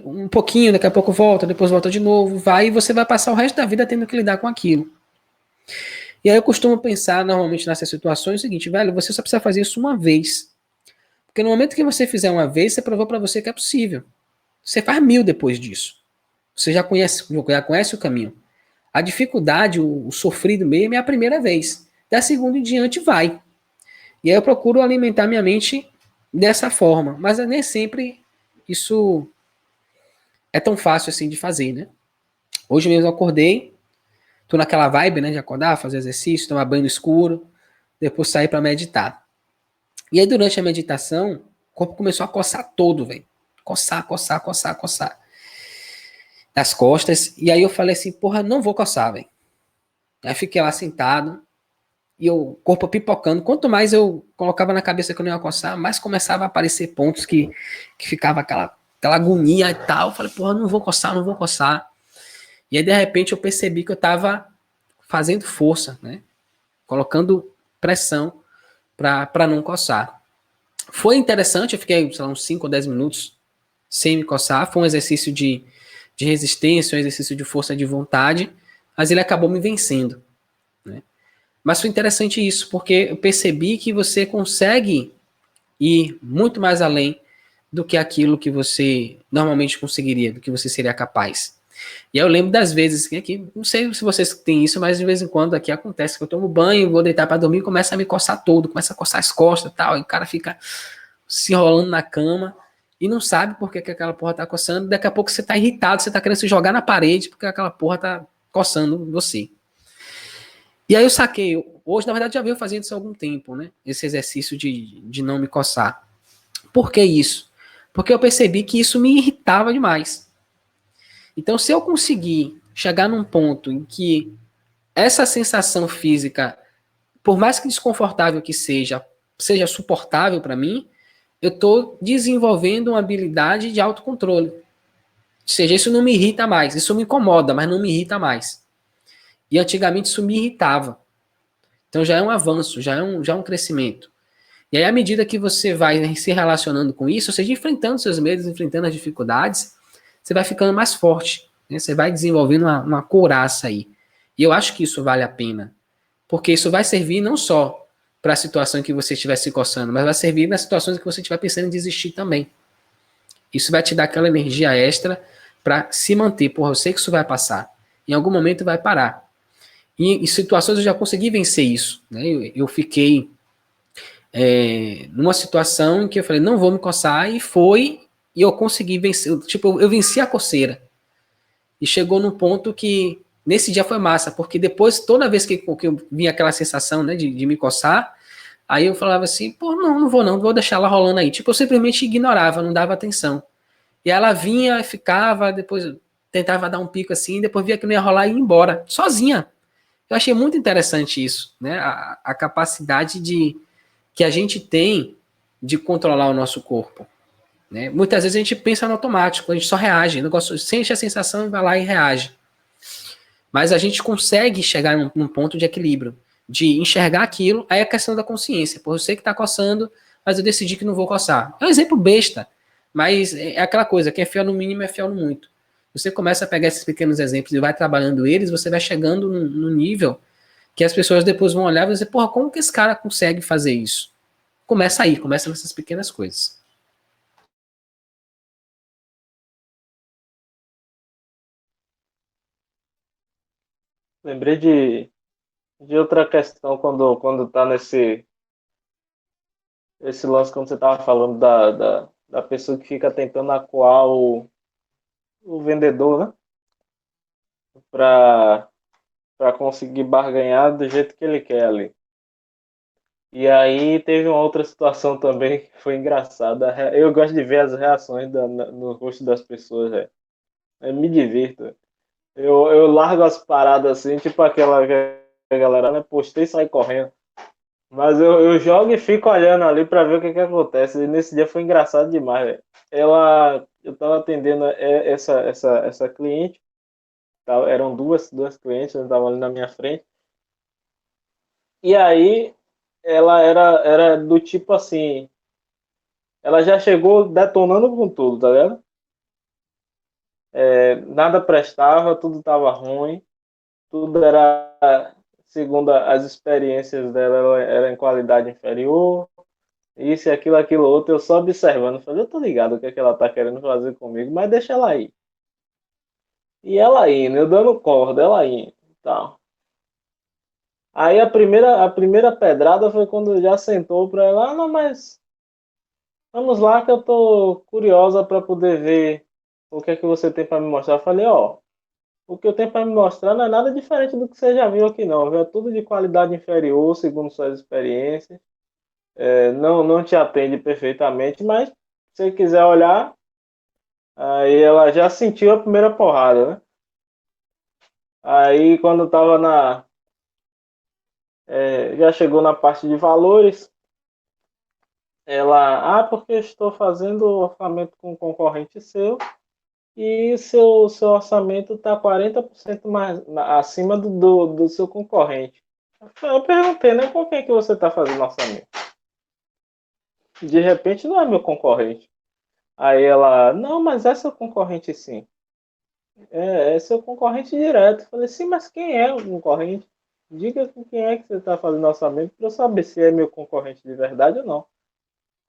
um pouquinho, daqui a pouco volta, depois volta de novo, vai, e você vai passar o resto da vida tendo que lidar com aquilo. E aí eu costumo pensar, normalmente, nessas situações, o seguinte, velho, você só precisa fazer isso uma vez. Porque no momento que você fizer uma vez, você provou para você que é possível. Você faz 1000 depois disso. Você já conhece o caminho. A dificuldade, o sofrido mesmo, é a primeira vez. Da segunda em diante, vai. E aí eu procuro alimentar minha mente dessa forma. Mas nem sempre isso é tão fácil assim de fazer, né? Hoje mesmo eu acordei, tô naquela vibe, né, de acordar, fazer exercício, tomar banho no escuro, depois sair para meditar. E aí durante a meditação, o corpo começou a coçar todo, velho. Coçar. Das costas, e aí eu falei assim, porra, não vou coçar, velho. Aí fiquei lá sentado, e o corpo pipocando. Quanto mais eu colocava na cabeça que eu não ia coçar, mais começava a aparecer pontos que ficava aquela agonia e tal. Eu falei, porra, não vou coçar. E aí, de repente, eu percebi que eu estava fazendo força, né? Colocando pressão para não coçar. Foi interessante, eu fiquei, sei lá, uns 5 ou 10 minutos sem me coçar. Foi um exercício de resistência, um exercício de força de vontade, mas ele acabou me vencendo, né? Mas foi interessante isso, porque eu percebi que você consegue ir muito mais além do que aquilo que você normalmente conseguiria, do que você seria capaz. E aí eu lembro das vezes que aqui, não sei se vocês têm isso, mas de vez em quando aqui acontece que eu tomo banho, vou deitar para dormir, começa a me coçar todo, começa a coçar as costas e tal, e o cara fica se enrolando na cama e não sabe por que aquela porra tá coçando, daqui a pouco você tá irritado, você tá querendo se jogar na parede porque aquela porra tá coçando você. E aí eu saquei, hoje, na verdade, já venho fazendo isso há algum tempo, né? Esse exercício de não me coçar. Por que isso? Porque eu percebi que isso me irritava demais. Então, se eu conseguir chegar num ponto em que essa sensação física, por mais que desconfortável que seja suportável para mim, eu estou desenvolvendo uma habilidade de autocontrole. Ou seja, isso não me irrita mais. Isso me incomoda, mas não me irrita mais. E antigamente isso me irritava. Então já é um avanço, já é um crescimento. E aí, à medida que você vai se relacionando com isso, ou seja, enfrentando seus medos, enfrentando as dificuldades, você vai ficando mais forte. Né? Você vai desenvolvendo uma couraça aí. E eu acho que isso vale a pena. Porque isso vai servir não só para a situação em que você estiver se coçando, mas vai servir nas situações em que você estiver pensando em desistir também. Isso vai te dar aquela energia extra para se manter. Porra, eu sei que isso vai passar. Em algum momento vai parar. E em situações eu já consegui vencer isso. Né? Eu fiquei numa situação em que eu falei, não vou me coçar, e eu consegui vencer. Tipo, eu venci a coceira. E chegou num ponto que, nesse dia foi massa, porque depois, toda vez que eu vinha aquela sensação, né, de me coçar, aí eu falava assim, pô, não vou não, vou deixar ela rolando aí. Tipo, eu simplesmente ignorava, não dava atenção. E ela vinha, ficava, depois tentava dar um pico assim, depois via que não ia rolar e ia embora, sozinha. Eu achei muito interessante isso, né? A capacidade que a gente tem de controlar o nosso corpo. Né? Muitas vezes a gente pensa no automático, a gente só reage, o negócio sente a sensação e vai lá e reage. Mas a gente consegue chegar num ponto de equilíbrio, de enxergar aquilo, aí é a questão da consciência. Pô, eu sei que está coçando, mas eu decidi que não vou coçar. É um exemplo besta, mas é aquela coisa, quem é fiel no mínimo é fiel no muito. Você começa a pegar esses pequenos exemplos e vai trabalhando eles, você vai chegando no nível que as pessoas depois vão olhar e vão dizer, porra, como que esse cara consegue fazer isso? Começa aí, começa nessas pequenas coisas. Lembrei de outra questão quando tá esse lance, quando você tava falando da pessoa que fica tentando acuar o vendedor, né? Pra, pra conseguir barganhar do jeito que ele quer ali. E aí teve uma outra situação também que foi engraçada. Eu gosto de ver as reações no rosto das pessoas, velho. Eu me divirto. Eu largo as paradas assim, tipo aquela que a galera, né, postei e sai correndo. Mas eu jogo e fico olhando ali pra ver o que acontece. E nesse dia foi engraçado demais, velho. Eu tava atendendo essa cliente, eram duas clientes, estavam ali na minha frente. E aí ela era do tipo assim, ela já chegou detonando com tudo, tá vendo? Nada prestava, tudo tava ruim, tudo era, segundo as experiências dela, ela era em qualidade inferior, isso e aquilo outro, eu só observando, falei, eu tô ligado o que é que ela tá querendo fazer comigo, mas deixa ela aí. E ela indo, eu dando corda, ela indo, tal. Aí a primeira pedrada foi quando já sentou pra ela, não, mas vamos lá que eu tô curiosa para poder ver o que é que você tem para me mostrar. Eu falei, ó, o que eu tenho para me mostrar não é nada diferente do que você já viu aqui não, viu? É tudo de qualidade inferior, segundo suas experiências. Não te atende perfeitamente, mas se você quiser olhar, aí ela já sentiu a primeira porrada, né? Aí quando tava já chegou na parte de valores, porque estou fazendo orçamento com um concorrente seu, e seu orçamento está 40% mais acima do seu concorrente. Eu perguntei, né? Com quem que você está fazendo orçamento? De repente não é meu concorrente. Aí ela, não, mas é seu concorrente sim. É seu concorrente direto. Eu falei, sim, mas quem é o concorrente? Diga com quem é que você está fazendo orçamento para eu saber se é meu concorrente de verdade ou não.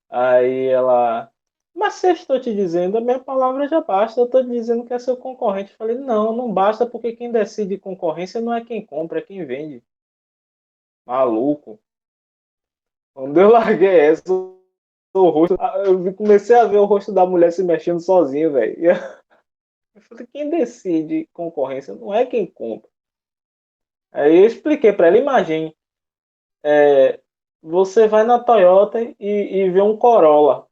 Aí ela, mas se eu estou te dizendo, a minha palavra já basta, eu estou te dizendo que é seu concorrente. Eu falei, não basta, porque quem decide concorrência não é quem compra, é quem vende. Maluco. Quando eu larguei essa, o rosto, comecei a ver o rosto da mulher se mexendo sozinho, velho. Eu falei, quem decide concorrência não é quem compra. Aí eu expliquei para ela, imagine. você vai na Toyota e vê um Corolla,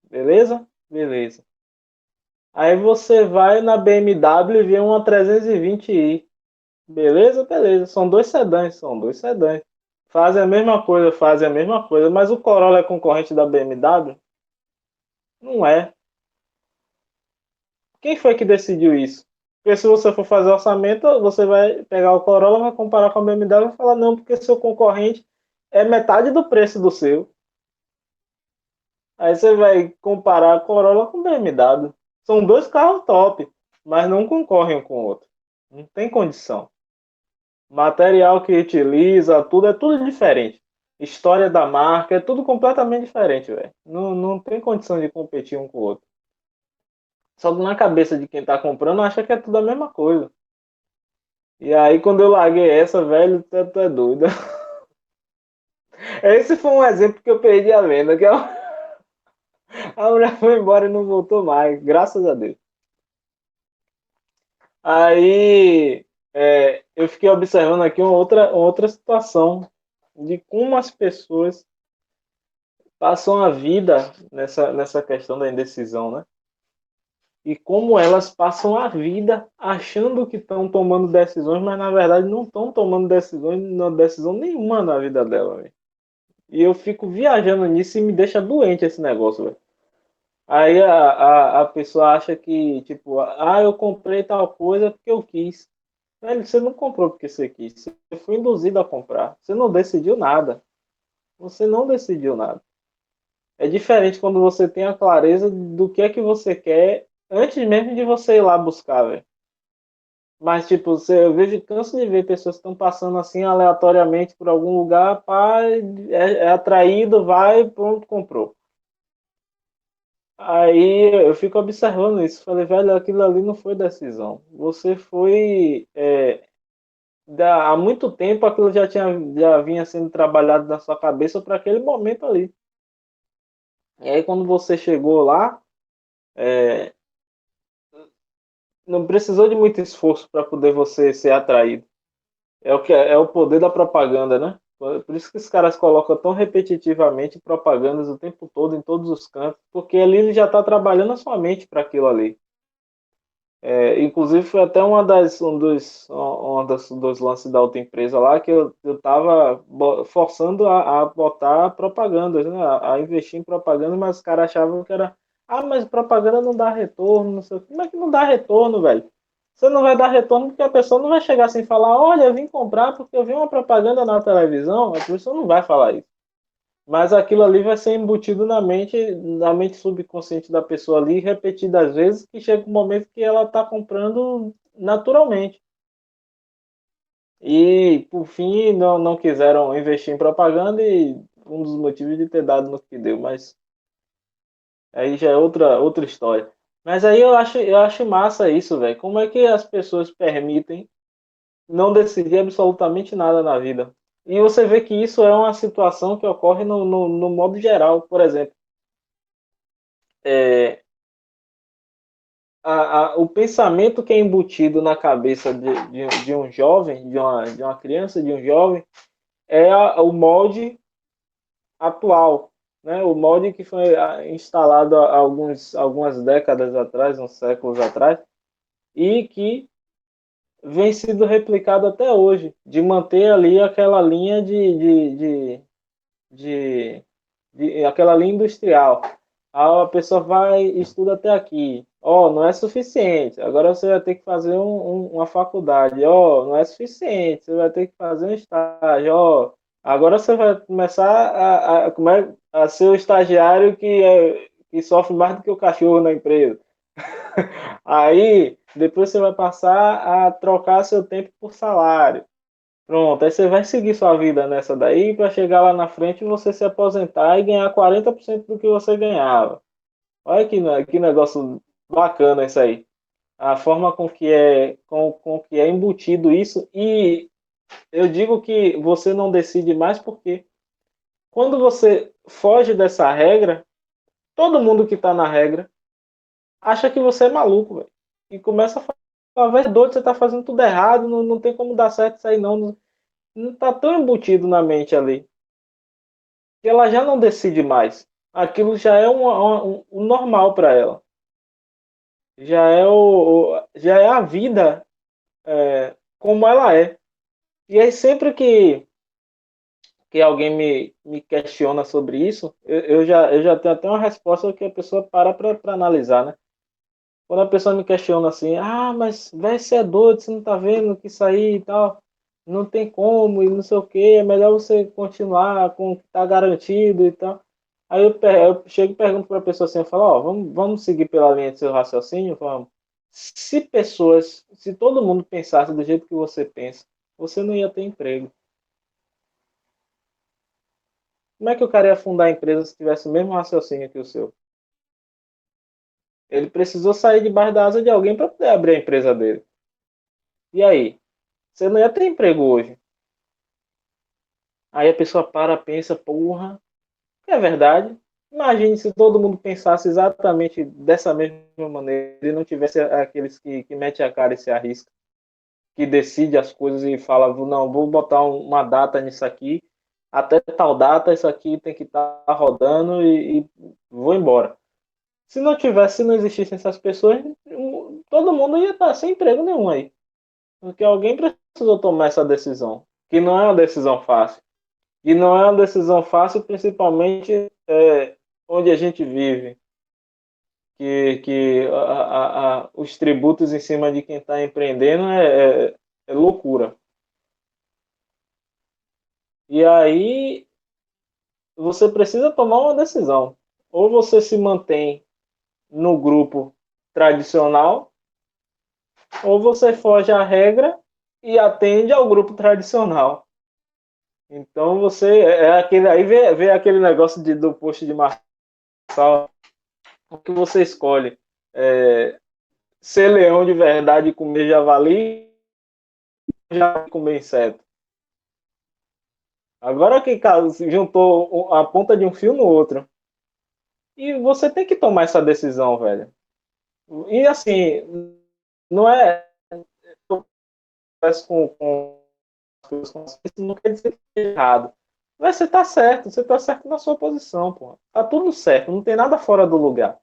beleza? Beleza. Aí você vai na BMW e vê uma 320i, beleza? Beleza. São dois sedãs. Fazem a mesma coisa, mas o Corolla é concorrente da BMW? Não é. Quem foi que decidiu isso? Porque se você for fazer orçamento, você vai pegar o Corolla, vai comparar com a BMW e vai falar, não, porque seu concorrente é metade do preço do seu. Aí você vai comparar a Corolla com o BMW. São dois carros top, mas não concorrem um com o outro. Não tem condição. Material que utiliza, tudo é tudo diferente. História da marca, é tudo completamente diferente, velho. Não tem condição de competir um com o outro. Só que na cabeça de quem tá comprando, acha que é tudo a mesma coisa. E aí, quando eu larguei essa, velho, tu é doido. Esse foi um exemplo que eu perdi a venda, que a mulher foi embora e não voltou mais, graças a Deus. Aí, eu fiquei observando aqui uma outra situação de como as pessoas passam a vida nessa questão da indecisão, né? E como elas passam a vida achando que estão tomando decisões, mas na verdade não estão tomando decisões, não decisão nenhuma na vida dela, véio. E eu fico viajando nisso e me deixa doente esse negócio, velho. Aí a pessoa acha que, tipo, eu comprei tal coisa porque eu quis. Velho, você não comprou porque você quis. Você foi induzido a comprar. Você não decidiu nada. Você não decidiu nada. É diferente quando você tem a clareza do que é que você quer antes mesmo de você ir lá buscar, velho. Mas, tipo, eu vejo, canso de ver pessoas que estão passando assim aleatoriamente por algum lugar, pá, é atraído, vai, pronto, comprou. Aí eu fico observando isso. Falei, velho, aquilo ali não foi decisão. Você foi. Há muito tempo aquilo já vinha sendo trabalhado na sua cabeça para aquele momento ali. E aí quando você chegou lá, é, não precisou de muito esforço para poder você ser atraído. É o poder da propaganda, né? Por isso que os caras colocam tão repetitivamente propagandas o tempo todo, em todos os cantos, porque ali ele já está trabalhando a sua mente para aquilo ali. Inclusive foi até dos lances da outra empresa lá que eu estava forçando a botar propagandas, né? A investir em propaganda, mas os caras achavam que era, mas propaganda não dá retorno, não sei o que. Como é que não dá retorno, velho? Você não vai dar retorno porque a pessoa não vai chegar assim e falar, olha, eu vim comprar porque eu vi uma propaganda na televisão, a pessoa não vai falar isso. Mas aquilo ali vai ser embutido na mente subconsciente da pessoa ali, repetidas vezes, que chega um momento que ela está comprando naturalmente. E, por fim, não quiseram investir em propaganda e um dos motivos de ter dado no que deu, mas aí já é outra história. Mas aí eu acho massa isso, velho. Como é que as pessoas permitem não decidir absolutamente nada na vida? E você vê que isso é uma situação que ocorre no modo geral. Por exemplo, é, o pensamento que é embutido na cabeça de um jovem, de uma criança, de um jovem, é o molde atual, né? O molde que foi instalado há algumas décadas atrás, uns séculos atrás, e que vem sendo replicado até hoje, de manter ali aquela linha de, aquela linha industrial. A pessoa vai e estuda até aqui. Não é suficiente. Agora você vai ter que fazer uma faculdade. Não é suficiente. Você vai ter que fazer um estágio. Agora você vai começar a ser o estagiário que sofre mais do que o cachorro na empresa. Aí, depois você vai passar a trocar seu tempo por salário. Pronto, aí você vai seguir sua vida nessa daí para chegar lá na frente e você se aposentar e ganhar 40% do que você ganhava. Olha que negócio bacana isso aí. A forma com que é embutido isso. E eu digo que você não decide mais porque quando você foge dessa regra, todo mundo que está na regra acha que você é maluco, velho. E começa a falar, velho, doido, você está fazendo tudo errado, não tem como dar certo isso aí não. não tá tão embutido na mente ali, que ela já não decide mais. Aquilo já é um normal para ela. Já é a vida como ela é. E aí sempre que alguém me questiona sobre isso, eu já tenho até uma resposta que a pessoa para analisar, né? Quando a pessoa me questiona assim, mas velho, você é doido, você não tá vendo que isso aí e tal, não tem como e não sei o que, é melhor você continuar com o que tá garantido e tal. Aí eu chego e pergunto para a pessoa assim, eu falo, ó, vamos seguir pela linha de seu raciocínio, vamos. Se todo mundo pensasse do jeito que você pensa, você não ia ter emprego. Como é que o cara ia fundar a empresa se tivesse o mesmo raciocínio que o seu? Ele precisou sair debaixo da asa de alguém para poder abrir a empresa dele. E aí? Você não ia ter emprego hoje. Aí a pessoa pensa, porra, é verdade. Imagine se todo mundo pensasse exatamente dessa mesma maneira e não tivesse aqueles que metem a cara e se arriscam, que decide as coisas e fala, não, vou botar uma data nisso aqui, até tal data isso aqui tem que estar rodando e vou embora. Se não existissem essas pessoas, todo mundo ia estar sem emprego nenhum aí. Porque alguém precisou tomar essa decisão, que não é uma decisão fácil. E não é uma decisão fácil, principalmente onde a gente vive, que os tributos em cima de quem está empreendendo é loucura. E aí você precisa tomar uma decisão. Ou você se mantém no grupo tradicional, ou você foge à regra e atende ao grupo tradicional. Então você é aquele aí vê aquele negócio do post de Marçal, o que você escolhe é, ser leão de verdade e comer javali, já comer inseto. Agora que juntou a ponta de um fio no outro. E você tem que tomar essa decisão, velho. E assim, não é com isso não quer dizer que é errado. Mas você tá certo na sua posição, pô. Tá tudo certo, não tem nada fora do lugar.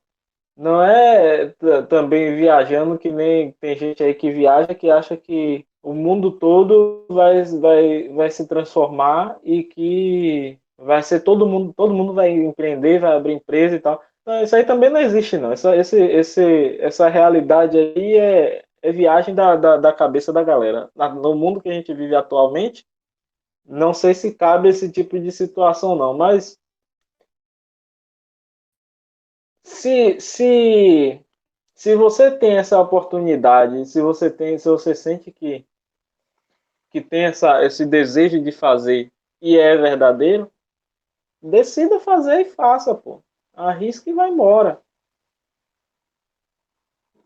Não é também viajando que nem tem gente aí que viaja que acha que o mundo todo vai se transformar e que vai ser todo mundo vai empreender, vai abrir empresa e tal. Não, isso aí também não existe, não. Essa realidade aí é viagem da cabeça da galera. No mundo que a gente vive atualmente, não sei se cabe esse tipo de situação, não, mas se, se se você tem essa oportunidade, se você sente que tem esse desejo de fazer e é verdadeiro, decida fazer e faça, pô. Arrisque e vai embora.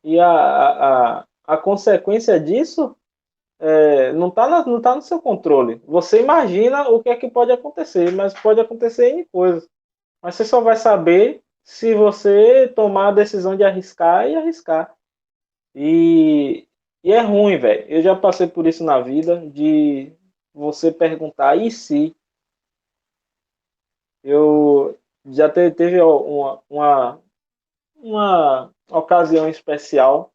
E a consequência disso não tá no seu controle. Você imagina o que é que pode acontecer, mas pode acontecer em coisas. Mas você só vai saber se você tomar a decisão de arriscar e arriscar. E, e é ruim, velho. Eu já passei por isso na vida, de você perguntar, e se? Eu já teve uma ocasião especial,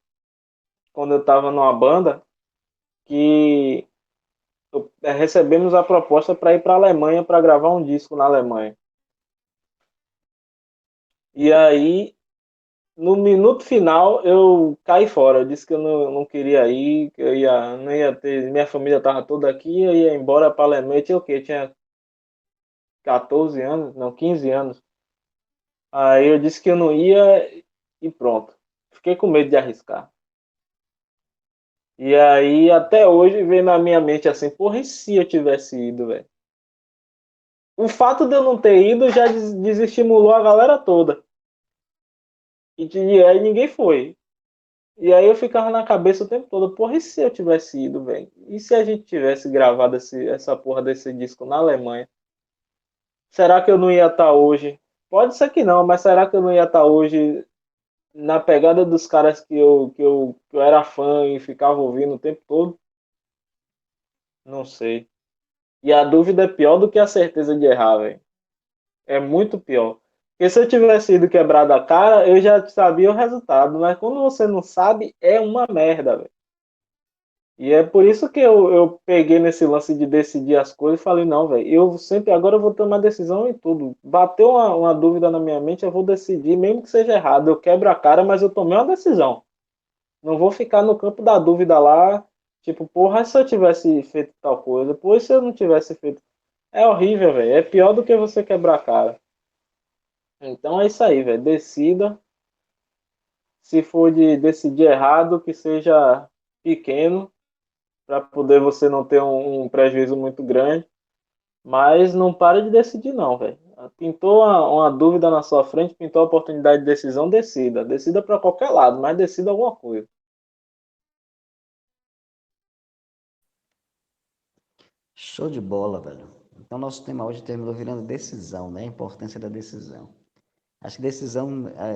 quando eu estava numa banda, que recebemos a proposta para ir para a Alemanha para gravar um disco na Alemanha. E aí, no minuto final, eu caí fora. Eu disse que eu não queria ir, que não ia ter. Minha família estava toda aqui, eu ia embora para a Alemanha. Eu tinha o quê? Eu tinha 14 anos, não, 15 anos. Aí eu disse que eu não ia e pronto. Fiquei com medo de arriscar. E aí até hoje vem na minha mente assim, porra, e se eu tivesse ido, velho? O fato de eu não ter ido já desestimulou a galera toda. E aí ninguém foi. E aí eu ficava na cabeça o tempo todo, porra, e se eu tivesse ido, velho? E se a gente tivesse gravado essa porra desse disco na Alemanha? Será que eu não ia estar hoje? Pode ser que não, mas será que eu não ia estar hoje na pegada dos caras que eu era fã e ficava ouvindo o tempo todo? Não sei. E a dúvida é pior do que a certeza de errar, velho. É muito pior. Porque se eu tivesse ido quebrado a cara, eu já sabia o resultado. Mas quando você não sabe, é uma merda, velho. E é por isso que eu peguei nesse lance de decidir as coisas e falei, não, velho, eu sempre, agora eu vou tomar decisão em tudo. Bateu uma dúvida na minha mente, eu vou decidir, mesmo que seja errado. Eu quebro a cara, mas eu tomei uma decisão. Não vou ficar no campo da dúvida lá, tipo, porra, se eu tivesse feito tal coisa, porra, se eu não tivesse feito. É horrível, velho. É pior do que você quebrar a cara. Então é isso aí, velho. Decida. Se for de decidir errado, que seja pequeno, para poder você não ter um prejuízo muito grande. Mas não para de decidir, não, velho. Pintou uma dúvida na sua frente, pintou a oportunidade de decisão, decida. Decida para qualquer lado, mas decida alguma coisa. Show de bola, velho. Então, nosso tema hoje terminou virando decisão, né? A importância da decisão. Acho que decisão,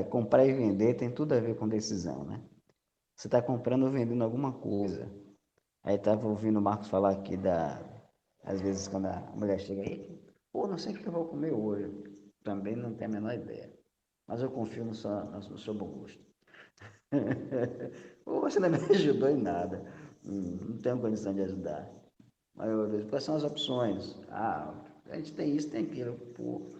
comprar e vender tem tudo a ver com decisão, né? Você está comprando ou vendendo alguma coisa. Aí estava ouvindo o Marcos falar aqui às vezes quando a mulher chega aí, pô, não sei o que eu vou comer hoje. Também não tenho a menor ideia. Mas eu confio no seu bom gosto. Pô, você não me ajudou em nada. Não tenho condição de ajudar. Aí eu vejo, quais são as opções? Ah, a gente tem isso, tem aquilo. Pô,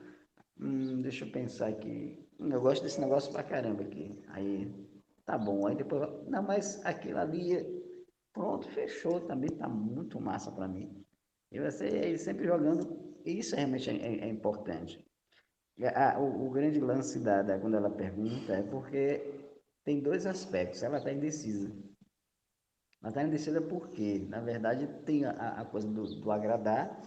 deixa eu pensar aqui. Eu gosto desse negócio pra caramba aqui. Aí, tá bom. Aí depois, não, mas aquilo ali, pronto, fechou. Também tá muito massa para mim. E você aí sempre jogando, isso realmente é importante. O grande lance quando ela pergunta é porque tem dois aspectos. Ela está indecisa. Ela está indecisa porque, na verdade, tem a coisa do agradar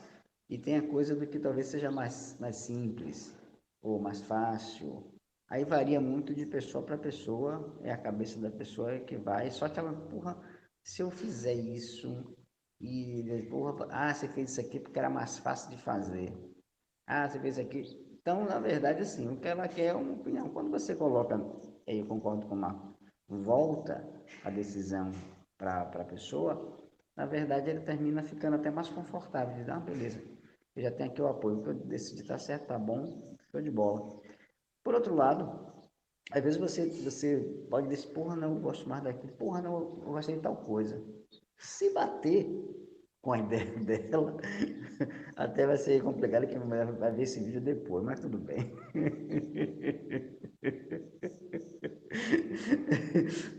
e tem a coisa do que talvez seja mais simples ou mais fácil. Aí varia muito de pessoa para pessoa, é a cabeça da pessoa que vai. Só que ela, porra, se eu fizer isso e, porra, você fez isso aqui porque era mais fácil de fazer. Você fez isso aqui. Então, na verdade, assim, o que ela quer é uma opinião. Quando você coloca, eu concordo com o Marco, volta a decisão para a pessoa, na verdade, ele termina ficando até mais confortável. Diz, beleza, eu já tenho aqui o apoio, o que eu decidi tá certo, tá bom, show de bola. Por outro lado, às vezes você pode dizer, porra, não, eu gosto mais daquilo, porra, não, eu gostei de tal coisa. Se bater com a ideia dela, até vai ser complicado que a mulher vai ver esse vídeo depois, mas tudo bem.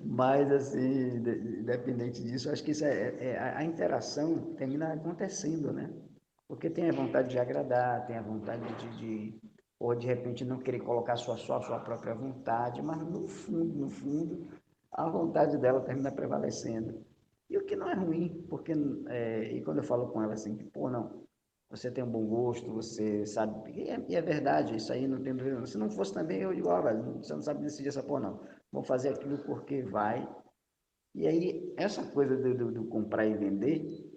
Mas, assim, independente disso, acho que isso a interação termina acontecendo, né? Porque tem a vontade de agradar, tem a vontade ou de repente não querer colocar só a sua própria vontade, mas no fundo, a vontade dela termina prevalecendo. E o que não é ruim, porque, e quando eu falo com ela assim, que, pô, não, você tem um bom gosto, você sabe, e é verdade, isso aí não tem dúvida. Se não fosse também, eu digo, velho, você não sabe decidir essa porra, não. Vou fazer aquilo porque vai. E aí, essa coisa do comprar e vender,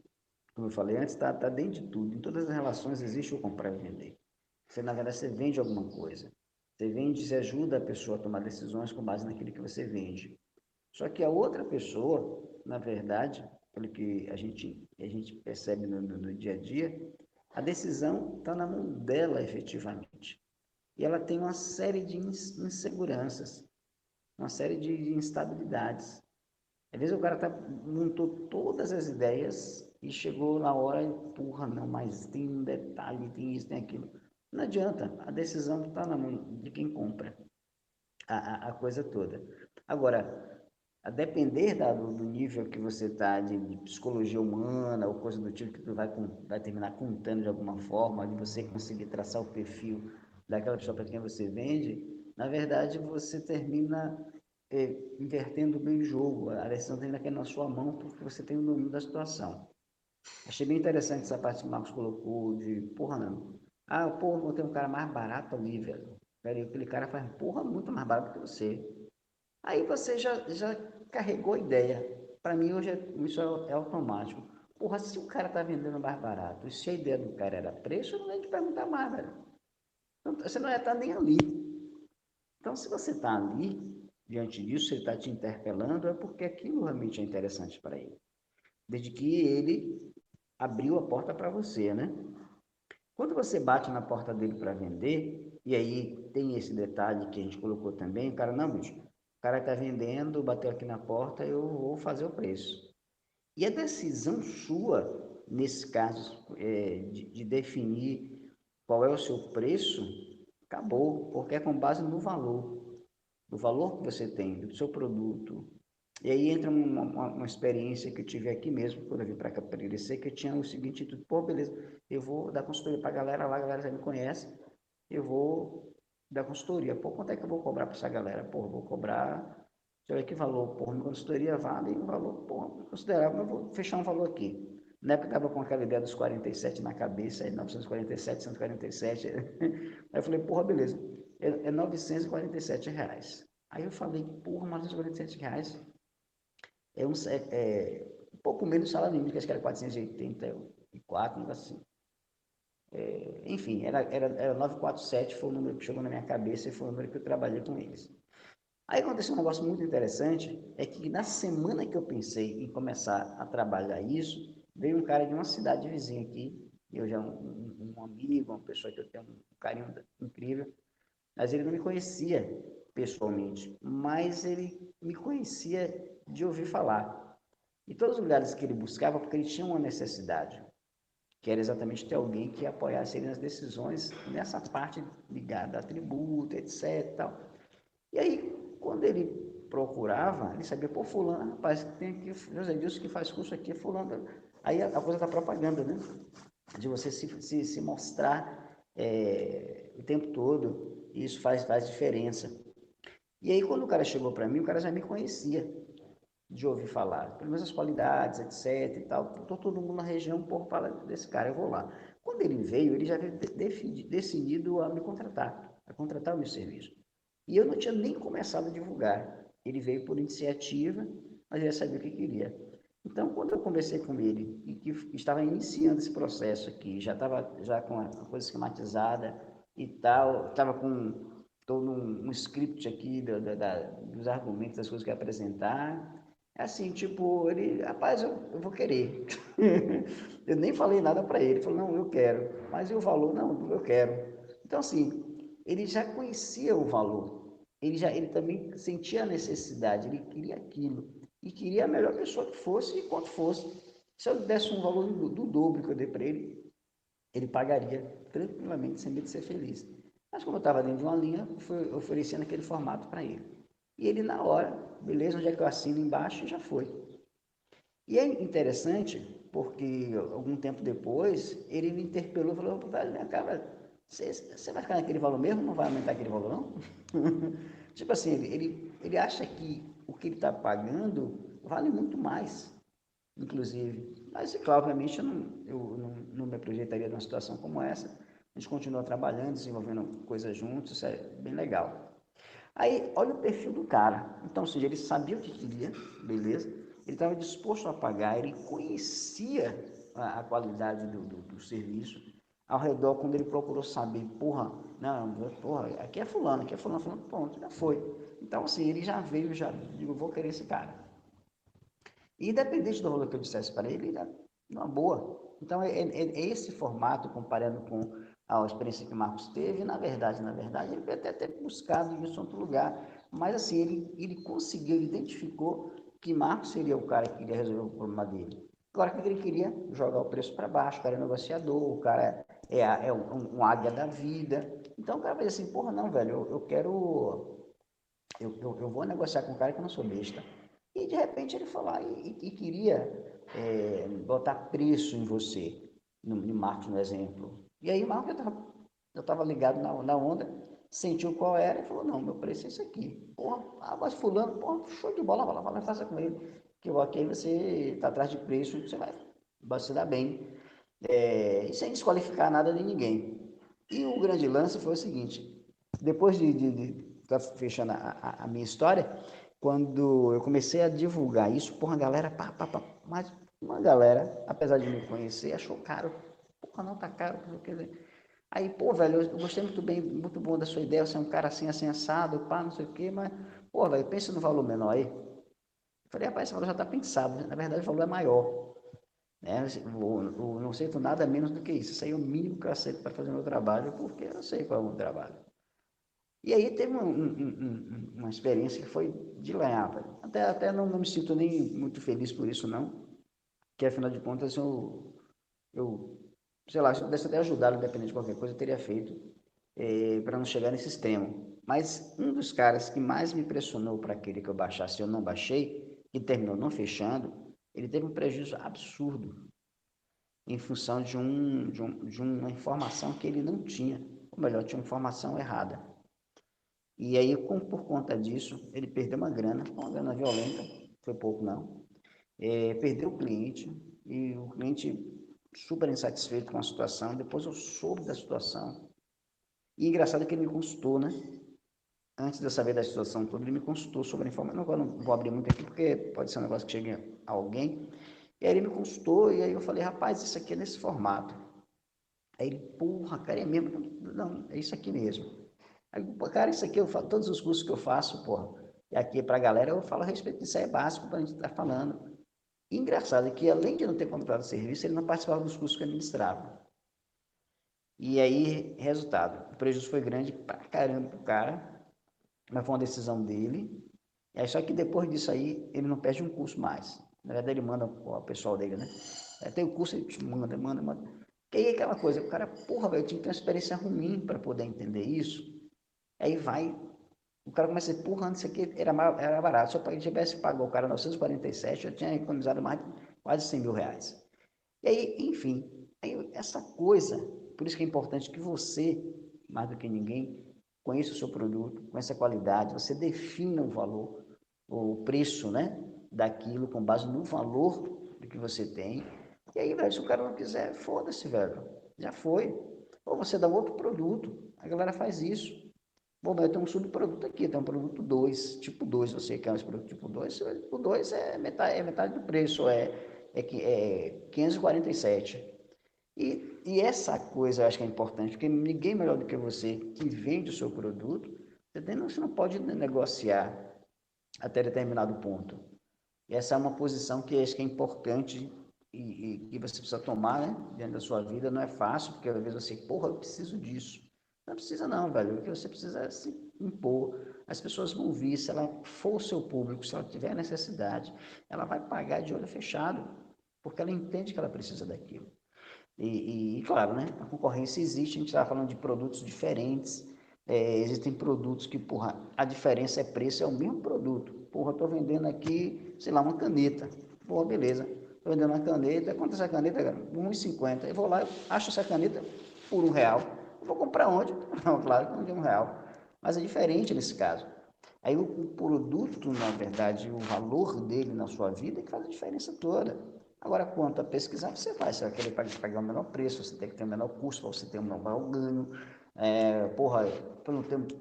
como eu falei antes, tá dentro de tudo. Em todas as relações existe o comprar e vender. Você, na verdade, você vende alguma coisa. Você vende, você ajuda a pessoa a tomar decisões com base naquilo que você vende. Só que a outra pessoa, na verdade, pelo que a gente percebe no dia a dia, a decisão está na mão dela efetivamente. E ela tem uma série de inseguranças, uma série de instabilidades. Às vezes o cara montou todas as ideias e chegou na hora e, porra, não, mas tem um detalhe, tem isso, tem aquilo. Não adianta, a decisão está na mão de quem compra a coisa toda. Agora, a depender do nível que você está de psicologia humana ou coisa do tipo que tu vai terminar contando de alguma forma, de você conseguir traçar o perfil daquela pessoa para quem você vende, na verdade você termina invertendo bem o jogo. A decisão termina aqui na sua mão porque você tem o domínio da situação. Achei bem interessante essa parte que o Marcos colocou de, porra, não. Porra, vou ter um cara mais barato ali, velho. Aquele cara faz, porra, muito mais barato que você. Aí você já carregou a ideia. Para mim, hoje isso é automático. Porra, se o cara tá vendendo mais barato, e se a ideia do cara era preço, eu não ia te perguntar mais, velho. Então, você não ia estar nem ali. Então, se você está ali, diante disso, se ele está te interpelando, é porque aquilo realmente é interessante para ele. Desde que ele abriu a porta para você, né? Quando você bate na porta dele para vender, e aí tem esse detalhe que a gente colocou também, o cara, não, bicho, o cara está vendendo, bateu aqui na porta, eu vou fazer o preço. E a decisão sua, nesse caso, de definir qual é o seu preço, acabou, porque é com base no valor, do valor que você tem, do seu produto. E aí entra uma experiência que eu tive aqui mesmo, quando eu vim para cá para Irecê, que eu tinha o seguinte intuito, pô, beleza, eu vou dar consultoria para a galera lá, a galera já me conhece, eu vou dar consultoria. Pô, quanto é que eu vou cobrar para essa galera? Pô, eu vou cobrar, deixa eu ver que valor, pô, minha consultoria vale um valor, pô, considerável, mas eu vou fechar um valor aqui. Na época eu estava com aquela ideia dos 47 na cabeça, 947, 147. Aí eu falei, porra, beleza, é R$ 947. Aí eu falei, porra, R$ 947 um pouco menos do salário mínimo, que acho que era 484, um negócio assim. Enfim, era 947, foi o número que chegou na minha cabeça e foi o número que eu trabalhei com eles. Aí aconteceu um negócio muito interessante, é que na semana que eu pensei em começar a trabalhar isso, veio um cara de uma cidade vizinha aqui, eu já um amigo, uma pessoa que eu tenho um carinho incrível, mas ele não me conhecia pessoalmente, mas ele me conhecia de ouvir falar. E todos os lugares que ele buscava, porque ele tinha uma necessidade, que era exatamente ter alguém que apoiasse ele nas decisões nessa parte ligada a tributo, etc. Tal. E aí, quando ele procurava, ele sabia, pô, fulano, rapaz, tem aqui, José Wilson que faz curso aqui, fulano. Aí a coisa da propaganda, né? De você se mostrar o tempo todo, e isso faz diferença. E aí, quando o cara chegou para mim, o cara já me conhecia de ouvir falar, pelo menos as qualidades, etc e tal. Então, todo mundo na região, pô, fala desse cara, eu vou lá. Quando ele veio, ele já veio decidido a me contratar, a contratar o meu serviço. E eu não tinha nem começado a divulgar. Ele veio por iniciativa, mas ele já sabia o que queria. Então, quando eu conversei com ele e que estava iniciando esse processo aqui, já estava já com a coisa esquematizada e tal, estava com todo um script aqui dos argumentos, das coisas que ia apresentar. Assim, tipo, ele, rapaz, eu vou querer. Eu nem falei nada para ele, ele falou, não, eu quero. Mas e o valor? Não, eu quero. Então, assim, ele já conhecia o valor. Ele também sentia a necessidade, ele queria aquilo. E queria a melhor pessoa que fosse e quanto fosse. Se eu desse um valor do dobro que eu dei para ele pagaria tranquilamente, sem medo de ser feliz. Mas como eu estava dentro de uma linha, fui oferecendo aquele formato para ele. E ele na hora, beleza, onde é que eu assino embaixo, e já foi. E é interessante, porque algum tempo depois, ele me interpelou e falou, velho, minha cara, você vai ficar naquele valor mesmo? Não vai aumentar aquele valor, não? Tipo assim, ele acha que o que ele está pagando vale muito mais, inclusive. Mas, claro, obviamente, eu não me aproveitaria de uma situação como essa. A gente continua trabalhando, desenvolvendo coisas juntos, isso é bem legal. Aí, olha o perfil do cara. Então, ou seja, ele sabia o que queria, beleza? Ele estava disposto a pagar, ele conhecia a qualidade do serviço. Ao redor, quando ele procurou saber, porra, não, porra, aqui é fulano, pronto, já foi. Então, assim, ele já veio, já digo, vou querer esse cara. E independente do valor que eu dissesse para ele, ele era uma boa. Então, é esse formato, comparando com a experiência que o Marcos teve, na verdade, ele pode até ter buscado isso em outro lugar, mas assim, ele conseguiu, ele identificou que Marcos seria o cara que queria resolver o problema dele. Claro que ele queria jogar o preço para baixo, o cara é negociador, o cara é um águia da vida. Então o cara vai dizer assim, porra, não, velho, eu quero, eu vou negociar com um cara que eu não sou besta. E de repente ele foi lá e queria botar preço em você, no Marcos, no exemplo. E aí Marcos eu estava ligado na onda, sentiu qual era e falou, não, meu preço é esse aqui. Porra, mas fulano, porra, show de bola, vai lá, faça com ele. Que aqui você está atrás de preço, vai se dar bem. E sem desqualificar nada de ninguém. E o grande lance foi o seguinte, depois de tá fechando a minha história, quando eu comecei a divulgar isso, porra, a galera, mas uma galera, apesar de me conhecer, achou caro. Porra, não tá caro, quer dizer. Aí, pô, velho, eu gostei muito bem, muito bom da sua ideia, você é um cara assim assado, pá, não sei o quê, mas, pô, velho, pensa no valor menor aí. Eu falei, rapaz, esse valor já tá pensado, né? Na verdade o valor é maior. né? Eu não aceito nada menos do que isso. Isso aí é o mínimo que eu aceito para fazer o meu trabalho, porque eu sei qual é o meu trabalho. E aí teve uma experiência que foi de lenhar, velho. Até não me sinto nem muito feliz por isso, não. Porque, afinal de contas, eu sei lá, se eu pudesse até ajudá-lo, independente de qualquer coisa, eu teria feito, para não chegar nesse extremo. Mas um dos caras que mais me pressionou para querer que eu baixasse, eu não baixei, que terminou não fechando, ele teve um prejuízo absurdo em função de uma informação que ele não tinha, ou melhor, tinha uma informação errada. E aí, por conta disso, ele perdeu uma grana violenta, foi pouco não, perdeu o cliente, e o cliente super insatisfeito com a situação. Depois eu soube da situação, e engraçado que ele me consultou, né? Antes de eu saber da situação toda, ele me consultou sobre a informação. Agora não vou abrir muito aqui, porque pode ser um negócio que chegue a alguém. E aí ele me consultou, e aí eu falei, rapaz, isso aqui é nesse formato. Aí ele, porra, cara, é mesmo? Não, é isso aqui mesmo. Aí, cara, isso aqui eu falo, todos os cursos que eu faço, porra, e aqui pra galera eu falo a respeito disso, aí é básico pra gente estar falando. E engraçado é que, além de não ter contratado serviço, ele não participava dos cursos que eu ministrava. E aí, resultado, o prejuízo foi grande pra caramba pro cara, mas foi uma decisão dele. E aí, só que depois disso aí, ele não perde um curso mais. Na verdade, ele manda o pessoal dele, né? Aí tem o curso, ele manda. Que aí é aquela coisa, o cara, porra, velho, eu tinha que ter uma experiência ruim para poder entender isso. Aí vai, o cara começa a dizer, porra, antes isso aqui era barato. Se eu tivesse pago o cara 947, eu tinha economizado mais de quase 100 mil reais. E aí, enfim, aí essa coisa, por isso que é importante que você, mais do que ninguém, conheça o seu produto, conheça a qualidade, você defina o valor, o preço, né, daquilo com base no valor do que você tem. E aí, velho, se o cara não quiser, foda-se, velho, já foi. Ou você dá outro produto, a galera faz isso. Bom, eu tenho um subproduto aqui, tem um produto 2 tipo 2 você quer esse produto tipo 2 o 2 é metade do preço, é 547. E essa coisa eu acho que é importante, porque ninguém melhor do que você que vende o seu produto, você não pode negociar até determinado ponto. E essa é uma posição que acho que é importante e que você precisa tomar, né, dentro da sua vida. Não é fácil, porque às vezes você, porra, eu preciso disso. Não precisa não, velho. O que você precisa é se impor. As pessoas vão vir, se ela for o seu público, se ela tiver necessidade, ela vai pagar de olho fechado, porque ela entende que ela precisa daquilo. Claro, né, a concorrência existe, a gente está falando de produtos diferentes, existem produtos que, porra, a diferença é preço, é o mesmo produto. Porra, eu tô vendendo aqui, sei lá, uma caneta. Porra, beleza. Tô vendendo uma caneta, quanto é essa caneta, cara? R$1,50. Eu vou lá, eu acho essa caneta por R$1. Eu vou comprar onde? Não, claro que não de R$1. Mas é diferente nesse caso. Aí o produto, na verdade, o valor dele na sua vida é que faz a diferença toda. Agora, quanto a pesquisar, você vai querer pagar o menor preço, você tem que ter o menor custo, para você ter o maior ganho,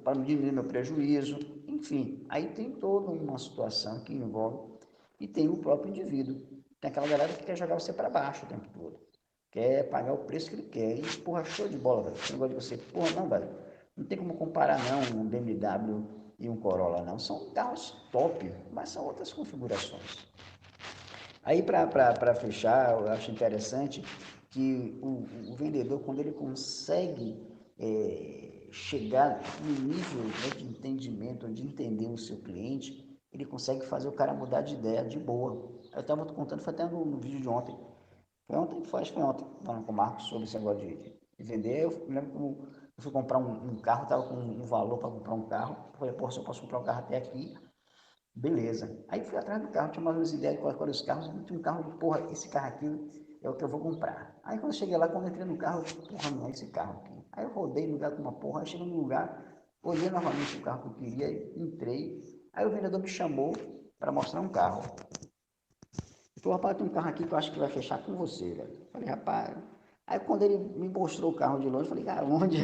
para não diminuir meu prejuízo, enfim. Aí tem toda uma situação que envolve, e tem o próprio indivíduo. Tem aquela galera que quer jogar você para baixo o tempo todo, quer pagar o preço que ele quer, e porra, show de bola, velho. Esse negócio de você, porra, não, velho, não tem como comparar não um BMW e um Corolla, não. São carros top, mas são outras configurações. Aí, para fechar, eu acho interessante que o vendedor, quando ele consegue chegar no nível, né, de entendimento, de entender o seu cliente, ele consegue fazer o cara mudar de ideia de boa. Eu estava contando, foi até no vídeo de ontem. Acho que foi ontem, falando com o Marcos sobre esse negócio de vender. Eu me lembro que eu fui comprar um carro, estava com um valor para comprar um carro. Eu falei, pô, se eu posso comprar um carro até aqui, beleza. Aí fui atrás do carro, tinha mais umas ideias de quais foram os carros. Tinha um carro de, porra, esse carro aqui é o que eu vou comprar. Aí quando eu cheguei lá, quando eu entrei no carro, eu disse, porra, não é esse carro aqui. Aí eu rodei no lugar com uma porra, aí cheguei no lugar, olhei novamente o carro que eu queria, entrei. Aí o vendedor me chamou para mostrar um carro. Ele falou, rapaz, tem um carro aqui que eu acho que vai fechar com você, velho. Eu falei, rapaz. Aí quando ele me mostrou o carro de longe, eu falei, cara, onde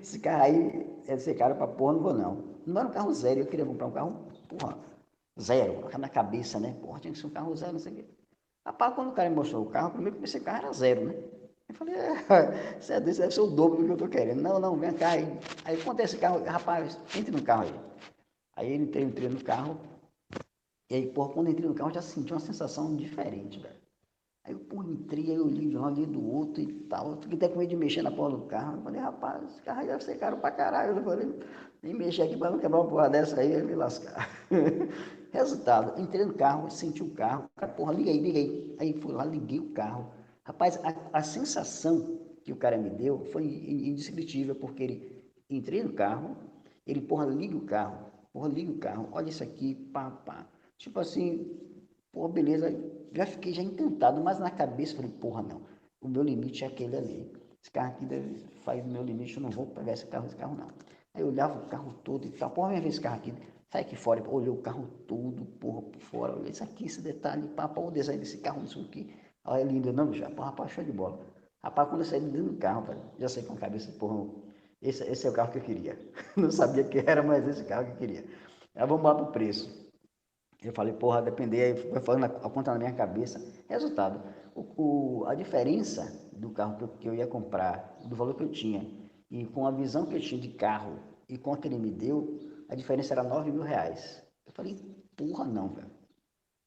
esse carro aí é ser caro pra porra, não vou não. Não era um carro zero, eu queria comprar um carro, porra, zero, colocar na cabeça, né? Porra, tinha que ser um carro zero, não sei o quê. Rapaz, quando o cara me mostrou o carro, primeiro que esse carro era zero, né? Eu falei, você deve ser o dobro do que eu tô querendo. Não, não, vem cá aí. Aí quanto é esse carro? Rapaz, entre no carro aí. Aí ele entrei no carro, e aí, porra, quando eu entrei no carro, eu já senti uma sensação diferente, velho. Aí eu, pô, entrei, aí eu olhei de um lado e do outro e tal. Eu fiquei até com medo de mexer na porra do carro. Eu falei, rapaz, esse carro aí deve ser caro pra caralho. Eu falei, nem mexer aqui pra não quebrar uma porra dessa aí, me lascar. Resultado, entrei no carro, senti o carro. Cara, porra, liguei. Aí fui lá, liguei o carro. Rapaz, a sensação que o cara me deu foi indescritível, porque ele entrei no carro, ele, porra, liga o carro, olha isso aqui, pá, pá. Tipo assim, porra, beleza, já fiquei já encantado, mas na cabeça falei, porra, não, o meu limite é aquele ali. Esse carro aqui faz o meu limite, eu não vou pegar esse carro não. Aí eu olhava o carro todo e tal, porra, vem ver esse carro aqui, sai aqui fora, olhei o carro todo, porra, por fora, olhei isso aqui, esse detalhe, pá, o design desse carro, não sei o que. Olha, é lindo, não, já, porra, rapaz, show de bola. Rapaz, quando eu saí dentro do carro, velho, já saí com a cabeça, porra, esse é o carro que eu queria. Não sabia que era, mas esse carro que eu queria. Aí vamos lá pro preço. Eu falei, porra, depender, aí foi falando a conta na minha cabeça. Resultado, a diferença do carro que eu ia comprar, do valor que eu tinha, e com a visão que eu tinha de carro, e com a que ele me deu, a diferença era R$ 9.000. Eu falei, porra, não, velho.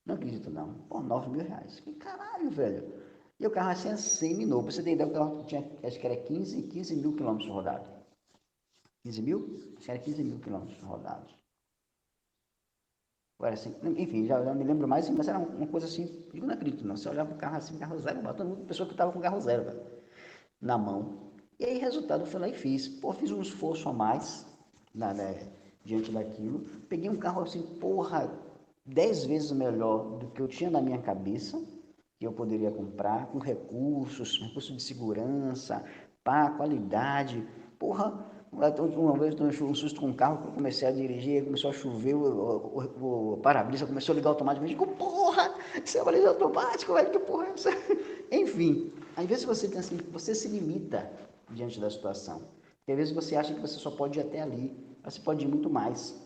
Não acredito, não. Pô, R$ 9.000. Que caralho, velho. E o carro assim, semi-novo. Pra você ter ideia, o carro tinha, acho que era 15 mil quilômetros rodados. 15 mil? Acho que era 15 mil quilômetros rodados. Agora, assim, enfim, já me lembro mais, mas era uma coisa assim, eu não acredito não. Você olhava o carro assim, carro zero, todo mundo, pessoa que estava com carro zero, velho, na mão. E aí, resultado, eu fui lá e fiz. Pô, fiz um esforço a mais diante daquilo. Peguei um carro assim, porra, 10 vezes melhor do que eu tinha na minha cabeça, que eu poderia comprar, com recursos de segurança, pá, qualidade. Porra, uma vez eu tomei um susto com um carro que eu comecei a dirigir, começou a chover, o para-brisa começou a ligar automaticamente. Eu digo, porra, isso é baliza automático, velho, que porra é essa? Enfim, às vezes você pensa assim, você se limita diante da situação. Porque às vezes você acha que você só pode ir até ali, mas você pode ir muito mais.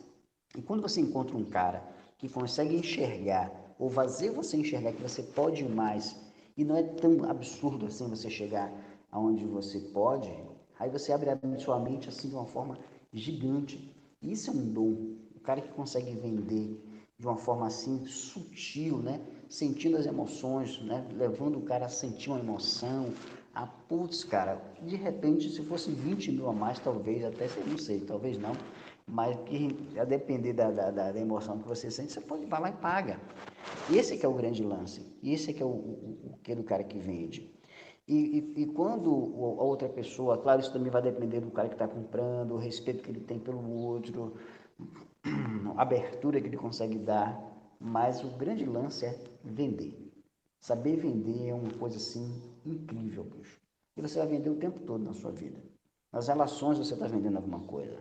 E quando você encontra um cara que consegue enxergar, ou fazer você enxergar que você pode ir mais, e não é tão absurdo assim você chegar aonde você pode, aí você abre a sua mente assim de uma forma gigante. Isso é um dom. O cara que consegue vender de uma forma assim sutil, né? Sentindo as emoções, né? Levando o cara a sentir uma emoção. Ah, putz, cara, de repente, se fosse 20 mil a mais, talvez, até, não sei, talvez não, mas que a depender da emoção que você sente, você pode ir lá e paga. Esse que é o grande lance, esse que é o que é do cara que vende. E quando a outra pessoa, claro, isso também vai depender do cara que está comprando, o respeito que ele tem pelo outro, a abertura que ele consegue dar, mas o grande lance é vender. Saber vender é uma coisa assim incrível, bicho. E você vai vender o tempo todo na sua vida. Nas relações você está vendendo alguma coisa.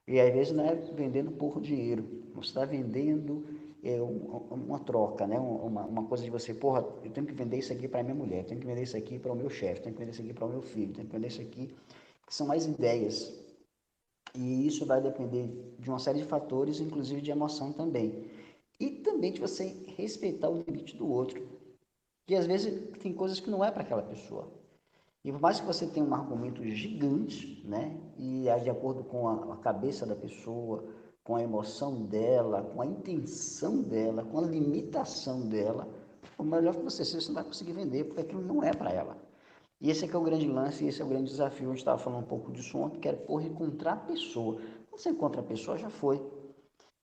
E às vezes não é vendendo por dinheiro, você está vendendo uma troca, né? Uma coisa de você, porra, eu tenho que vender isso aqui para minha mulher, eu tenho que vender isso aqui para o meu chefe, tenho que vender isso aqui para o meu filho, tenho que vender isso aqui, que são mais ideias. E isso vai depender de uma série de fatores, inclusive de emoção também. E também de você respeitar o limite do outro. E às vezes tem coisas que não é para aquela pessoa. E por mais que você tenha um argumento gigante, né? E é de acordo com a cabeça da pessoa, com a emoção dela, com a intenção dela, com a limitação dela, o melhor que você não vai conseguir vender, porque aquilo não é para ela. E esse é que é o grande lance, e esse é o grande desafio. A gente estava falando um pouco disso ontem, que era, porra, encontrar a pessoa. Quando você encontra a pessoa, já foi.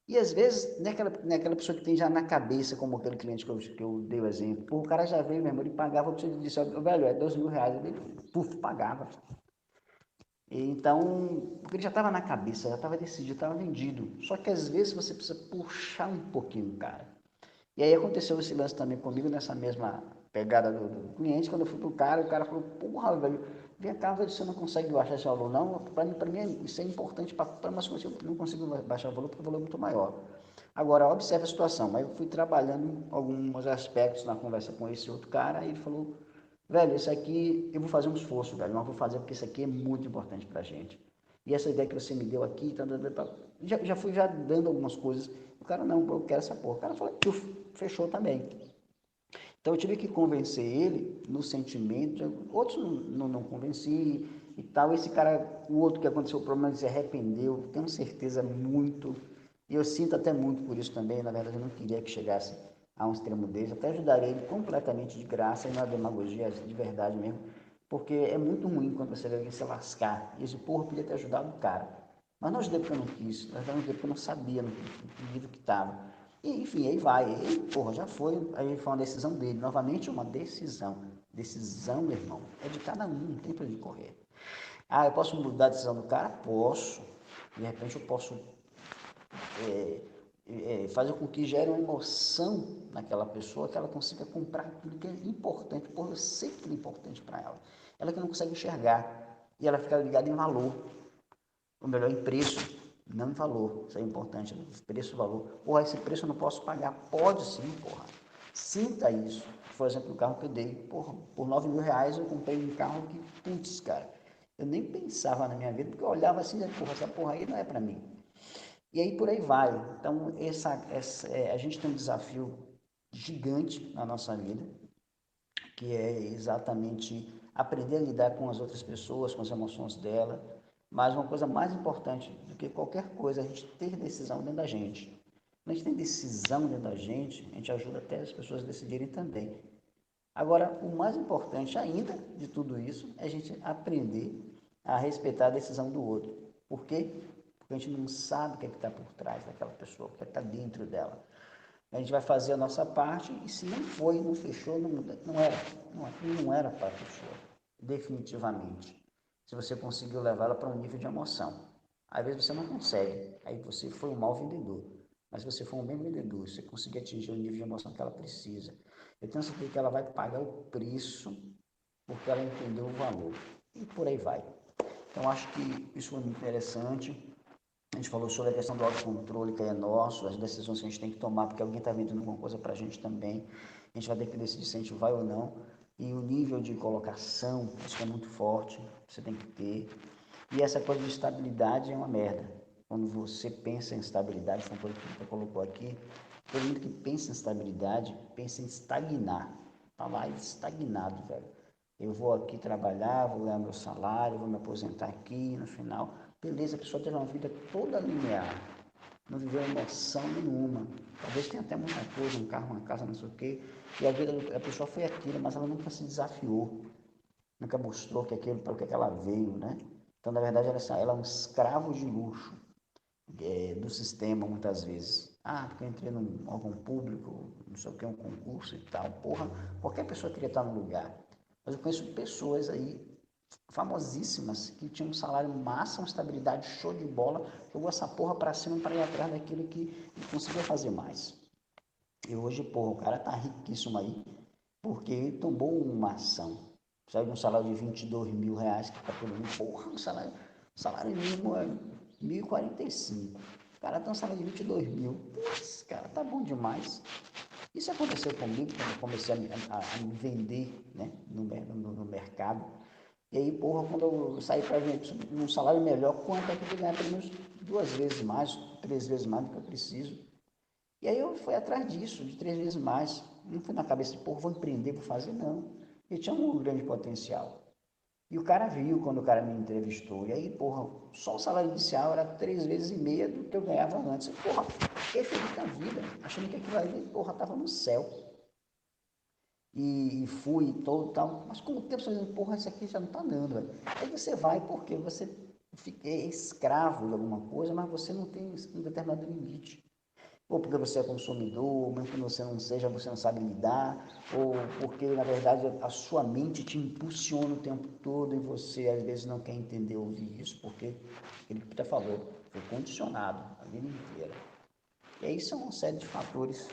E às vezes, naquela pessoa que tem já na cabeça, como aquele cliente que eu dei o exemplo, pô, o cara já veio mesmo, ele pagava, você disse, velho, é 2.000 reais, ele, puf, pagava. Então, porque ele já estava na cabeça, já estava decidido, estava vendido. Só que às vezes você precisa puxar um pouquinho, cara. E aí aconteceu esse lance também comigo, nessa mesma pegada do cliente, quando eu fui pro cara, o cara falou, porra, velho, vem cá, velho, você não consegue baixar esse valor, não? Para mim isso é importante, mas eu não consigo baixar o valor porque o valor é muito maior. Agora, observe a situação, aí eu fui trabalhando alguns aspectos na conversa com esse outro cara, aí ele falou, velho, isso aqui eu vou fazer um esforço, velho, mas vou fazer porque isso aqui é muito importante pra gente. E essa ideia que você me deu aqui, já fui já dando algumas coisas. O cara, não, eu quero essa porra. O cara falou, fechou também. Então eu tive que convencer ele no sentimento, outros não convenci e tal. Esse cara, o outro que aconteceu o problema, ele se arrependeu, tenho certeza muito, e eu sinto até muito por isso também, na verdade eu não queria que chegasse a um extremo desse, até ajudaria ele completamente de graça e na demagogia de verdade mesmo, porque é muito ruim quando você vê alguém se lascar. E esse porra podia ter ajudado o cara. Mas não ajudei porque eu não quis, não ajudei porque eu não sabia no nível que estava. E enfim, aí vai. Aí, porra, já foi. Aí foi uma decisão dele. Novamente, uma decisão. Decisão, meu irmão, é de cada um, não tem pra onde correr. Ah, eu posso mudar a decisão do cara? Posso. De repente eu posso fazer com que gere uma emoção naquela pessoa, que ela consiga comprar aquilo que é importante, porque eu sei que é importante para ela. Ela que não consegue enxergar. E ela fica ligada em valor. Ou melhor, em preço, não em valor. Isso é importante, né? Preço e valor. Porra, esse preço eu não posso pagar. Pode sim, porra. Sinta isso. Por exemplo, o carro que eu dei, porra, por R$ 9.000 eu comprei um carro que, putz, cara, eu nem pensava na minha vida, porque eu olhava assim, porra, essa porra aí não é para mim. E aí por aí vai. Então, a gente tem um desafio gigante na nossa vida, que é exatamente aprender a lidar com as outras pessoas, com as emoções dela. Mas uma coisa mais importante do que qualquer coisa é a gente ter decisão dentro da gente. Quando a gente tem decisão dentro da gente ajuda até as pessoas a decidirem também. Agora, o mais importante ainda de tudo isso é a gente aprender a respeitar a decisão do outro. Por quê? Porque a gente não sabe o que é que está por trás daquela pessoa, o que é que está dentro dela. A gente vai fazer a nossa parte e se não foi, não fechou, não era para a pessoa, definitivamente. Se você conseguiu levar ela para um nível de emoção. Às vezes você não consegue, aí você foi um mau vendedor. Mas se você for um bem vendedor, você conseguir atingir o nível de emoção que ela precisa, eu tenho certeza que ela vai pagar o preço porque ela entendeu o valor. E por aí vai. Então acho que isso foi muito interessante. A gente falou sobre a questão do autocontrole, que é nosso, as decisões que a gente tem que tomar, porque alguém está vendendo alguma coisa para a gente também. A gente vai ter que decidir se a gente vai ou não. E o nível de colocação, isso é muito forte, você tem que ter. E essa coisa de estabilidade é uma merda. Quando você pensa em estabilidade, essa coisa que você colocou aqui, todo mundo que pensa em estabilidade, pensa em estagnar. Tá lá estagnado, velho. Eu vou aqui trabalhar, vou ganhar meu salário, vou me aposentar aqui, no final, beleza, a pessoa teve uma vida toda linear, não viveu emoção nenhuma. Talvez tenha até muita coisa, um carro, uma casa, não sei o quê, e a vida da pessoa foi aquilo, mas ela nunca se desafiou, nunca mostrou que aquilo para o que ela veio, né? Então, na verdade, ela é um escravo de luxo do sistema, muitas vezes. Ah, porque eu entrei num órgão público, não sei o que, um concurso e tal. Porra, qualquer pessoa queria estar no lugar. Mas eu conheço pessoas aí famosíssimas que tinham um salário massa, uma estabilidade show de bola, jogou essa porra pra cima para ir atrás daquilo que ele conseguia fazer mais. E hoje, porra, o cara tá riquíssimo aí, porque ele tomou uma ação. Saiu de um salário de R$ 22.000, que tá todo mundo, porra, salário mínimo é 1.045. O cara tem um salário de 22 mil. Putz, cara, tá bom demais. Isso aconteceu comigo quando eu comecei a me vender, né, no mercado. E aí, porra, quando eu saí para ver um salário melhor, quanto é que eu vou ganhar? Pelo menos 2 vezes mais, 3 vezes mais do que eu preciso. E aí eu fui atrás disso, de 3 vezes mais. Não fui na cabeça de, porra, vou empreender, vou fazer, não. Eu tinha um grande potencial. E o cara viu quando o cara me entrevistou. E aí, porra, só o salário inicial era 3 vezes e meia do que eu ganhava antes. E, porra, fiquei feliz da vida, achando que aquilo ali, porra, tava no céu. E fui todo e tal. Mas com o tempo você vai dizendo, porra, isso aqui já não tá dando, velho. Aí você vai porque você fica escravo de alguma coisa, mas você não tem um determinado limite. Ou porque você é consumidor, mesmo que você não seja, você não sabe lidar, ou porque, na verdade, a sua mente te impulsiona o tempo todo e você, às vezes, não quer entender ou ouvir isso, porque, aquele que Peter falou, foi condicionado a vida inteira. E aí são uma série de fatores,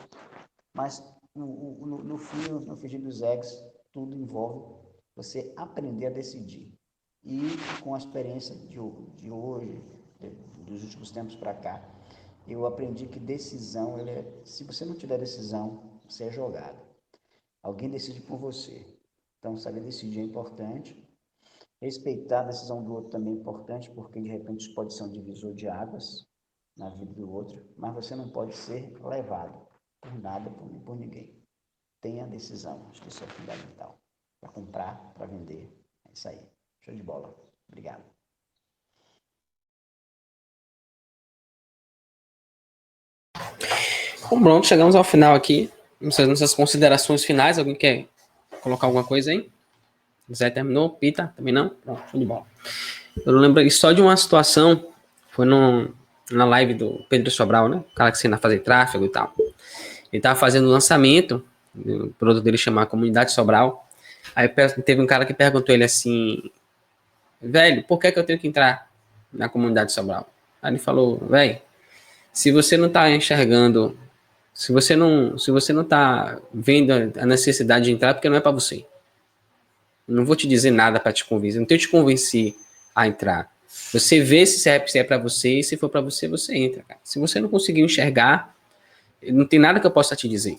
mas no fim, no frigir dos eggs, tudo envolve você aprender a decidir. E com a experiência de hoje, dos últimos tempos para cá, eu aprendi que decisão, se você não tiver decisão, você é jogado. Alguém decide por você. Então, saber decidir é importante. Respeitar a decisão do outro também é importante, porque de repente isso pode ser um divisor de águas na vida do outro, mas você não pode ser levado por nada, por ninguém. Tenha decisão, acho que isso é fundamental. Para comprar, para vender, é isso aí. Show de bola. Obrigado. Bom, pronto, chegamos ao final aqui. Nessas considerações finais, alguém quer colocar alguma coisa aí? Zé terminou? Pita? Também não? Pronto, show de bola. Eu lembrei só de uma situação, foi na live do Pedro Sobral, né? O cara que ensina a fazer tráfego e tal. Ele tava fazendo o lançamento, o produto dele chama Comunidade Sobral. Aí teve um cara que perguntou ele assim, velho, por que eu tenho que entrar na Comunidade Sobral? Aí ele falou, velho, se você não tá enxergando, se você não tá vendo a necessidade de entrar, porque não é para você. Não vou te dizer nada para te convencer, não tenho te convencer a entrar. Você vê se é para você, e se for para você, você entra, cara. Se você não conseguir enxergar, não tem nada que eu possa te dizer.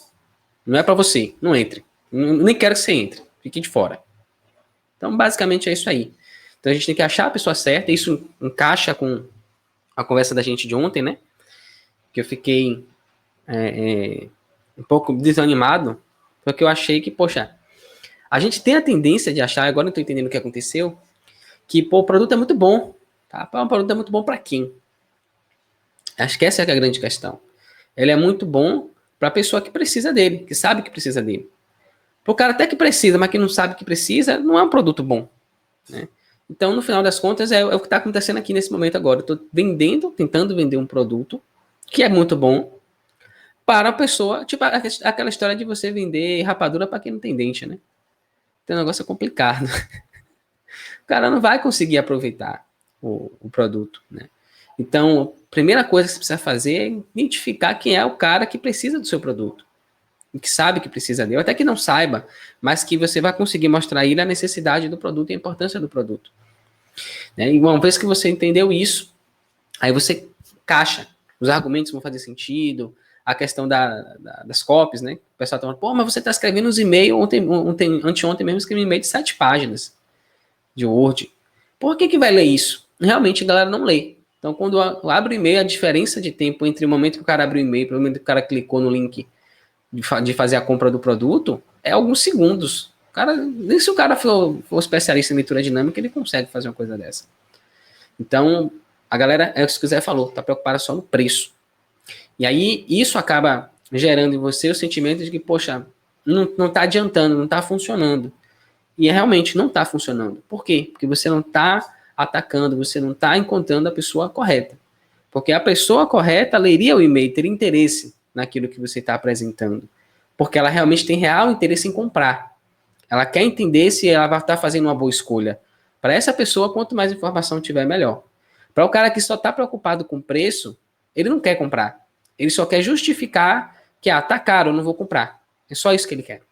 Não é para você, não entre. Nem quero que você entre, fique de fora. Então, basicamente é isso aí. Então, a gente tem que achar a pessoa certa, isso encaixa com a conversa da gente de ontem, né? Que eu fiquei um pouco desanimado, porque eu achei que, poxa, a gente tem a tendência de achar, agora eu estou entendendo o que aconteceu, que, pô, o produto é muito bom, tá? O produto é muito bom para quem? Acho que essa é a grande questão. Ele é muito bom para a pessoa que precisa dele, que sabe que precisa dele. Para o cara até que precisa, mas que não sabe que precisa, não é um produto bom, né? Então, no final das contas, é o que está acontecendo aqui nesse momento agora. Eu estou tentando vender um produto que é muito bom para a pessoa, tipo aquela história de você vender rapadura para quem não tem dente, né? Então, o negócio é complicado. O cara não vai conseguir aproveitar o produto, né? Então, a primeira coisa que você precisa fazer é identificar quem é o cara que precisa do seu produto, que sabe que precisa dele, ou até que não saiba, mas que você vai conseguir mostrar a ele a necessidade do produto e a importância do produto, né? E uma vez que você entendeu isso, aí você encaixa, os argumentos vão fazer sentido, a questão das copies, né? O pessoal tá falando, pô, mas você está escrevendo uns e-mails, anteontem mesmo escrevi um e-mail de 7 páginas de Word. Por que vai ler isso? Realmente a galera não lê. Então, quando abre o e-mail, a diferença de tempo entre o momento que o cara abre o e-mail e o momento que o cara clicou no link de fazer a compra do produto, é alguns segundos. Nem se o cara for especialista em leitura dinâmica, ele consegue fazer uma coisa dessa. Então, a galera, é o que o Zé falou, está preocupada só no preço. E aí, isso acaba gerando em você o sentimento de que, poxa, não está adiantando, não está funcionando. E realmente não está funcionando. Por quê? Porque você não está atacando, você não está encontrando a pessoa correta. Porque a pessoa correta leria o e-mail, teria interesse naquilo que você está apresentando. Porque ela realmente tem real interesse em comprar. Ela quer entender se ela vai estar fazendo uma boa escolha. Para essa pessoa, quanto mais informação tiver, melhor. Para o cara que só está preocupado com o preço, ele não quer comprar. Ele só quer justificar que, tá caro, eu não vou comprar. É só isso que ele quer.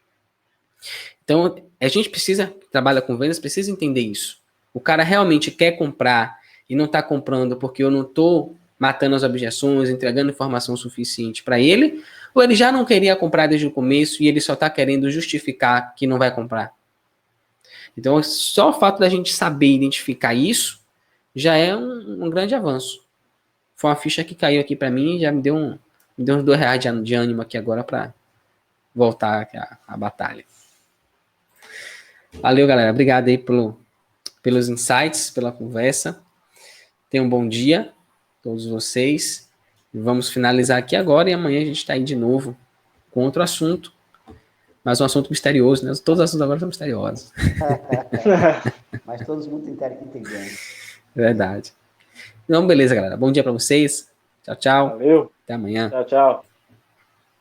Então, a gente precisa, trabalha com vendas, precisa entender isso. O cara realmente quer comprar e não está comprando porque eu não estou matando as objeções, entregando informação suficiente para ele, ou ele já não queria comprar desde o começo e ele só está querendo justificar que não vai comprar. Então, só o fato da gente saber identificar isso já é um grande avanço. Foi uma ficha que caiu aqui para mim e já me deu uns R$2 de ânimo aqui agora para voltar à batalha. Valeu, galera. Obrigado aí pelos insights, pela conversa. Tenham um bom dia, todos vocês. Vamos finalizar aqui agora e amanhã a gente está aí de novo com outro assunto. Mas um assunto misterioso, né? Todos os assuntos agora são misteriosos. Mas todos muito inteligentes. Verdade. Então, beleza, galera. Bom dia para vocês. Tchau, tchau. Valeu. Até amanhã. Tchau, tchau.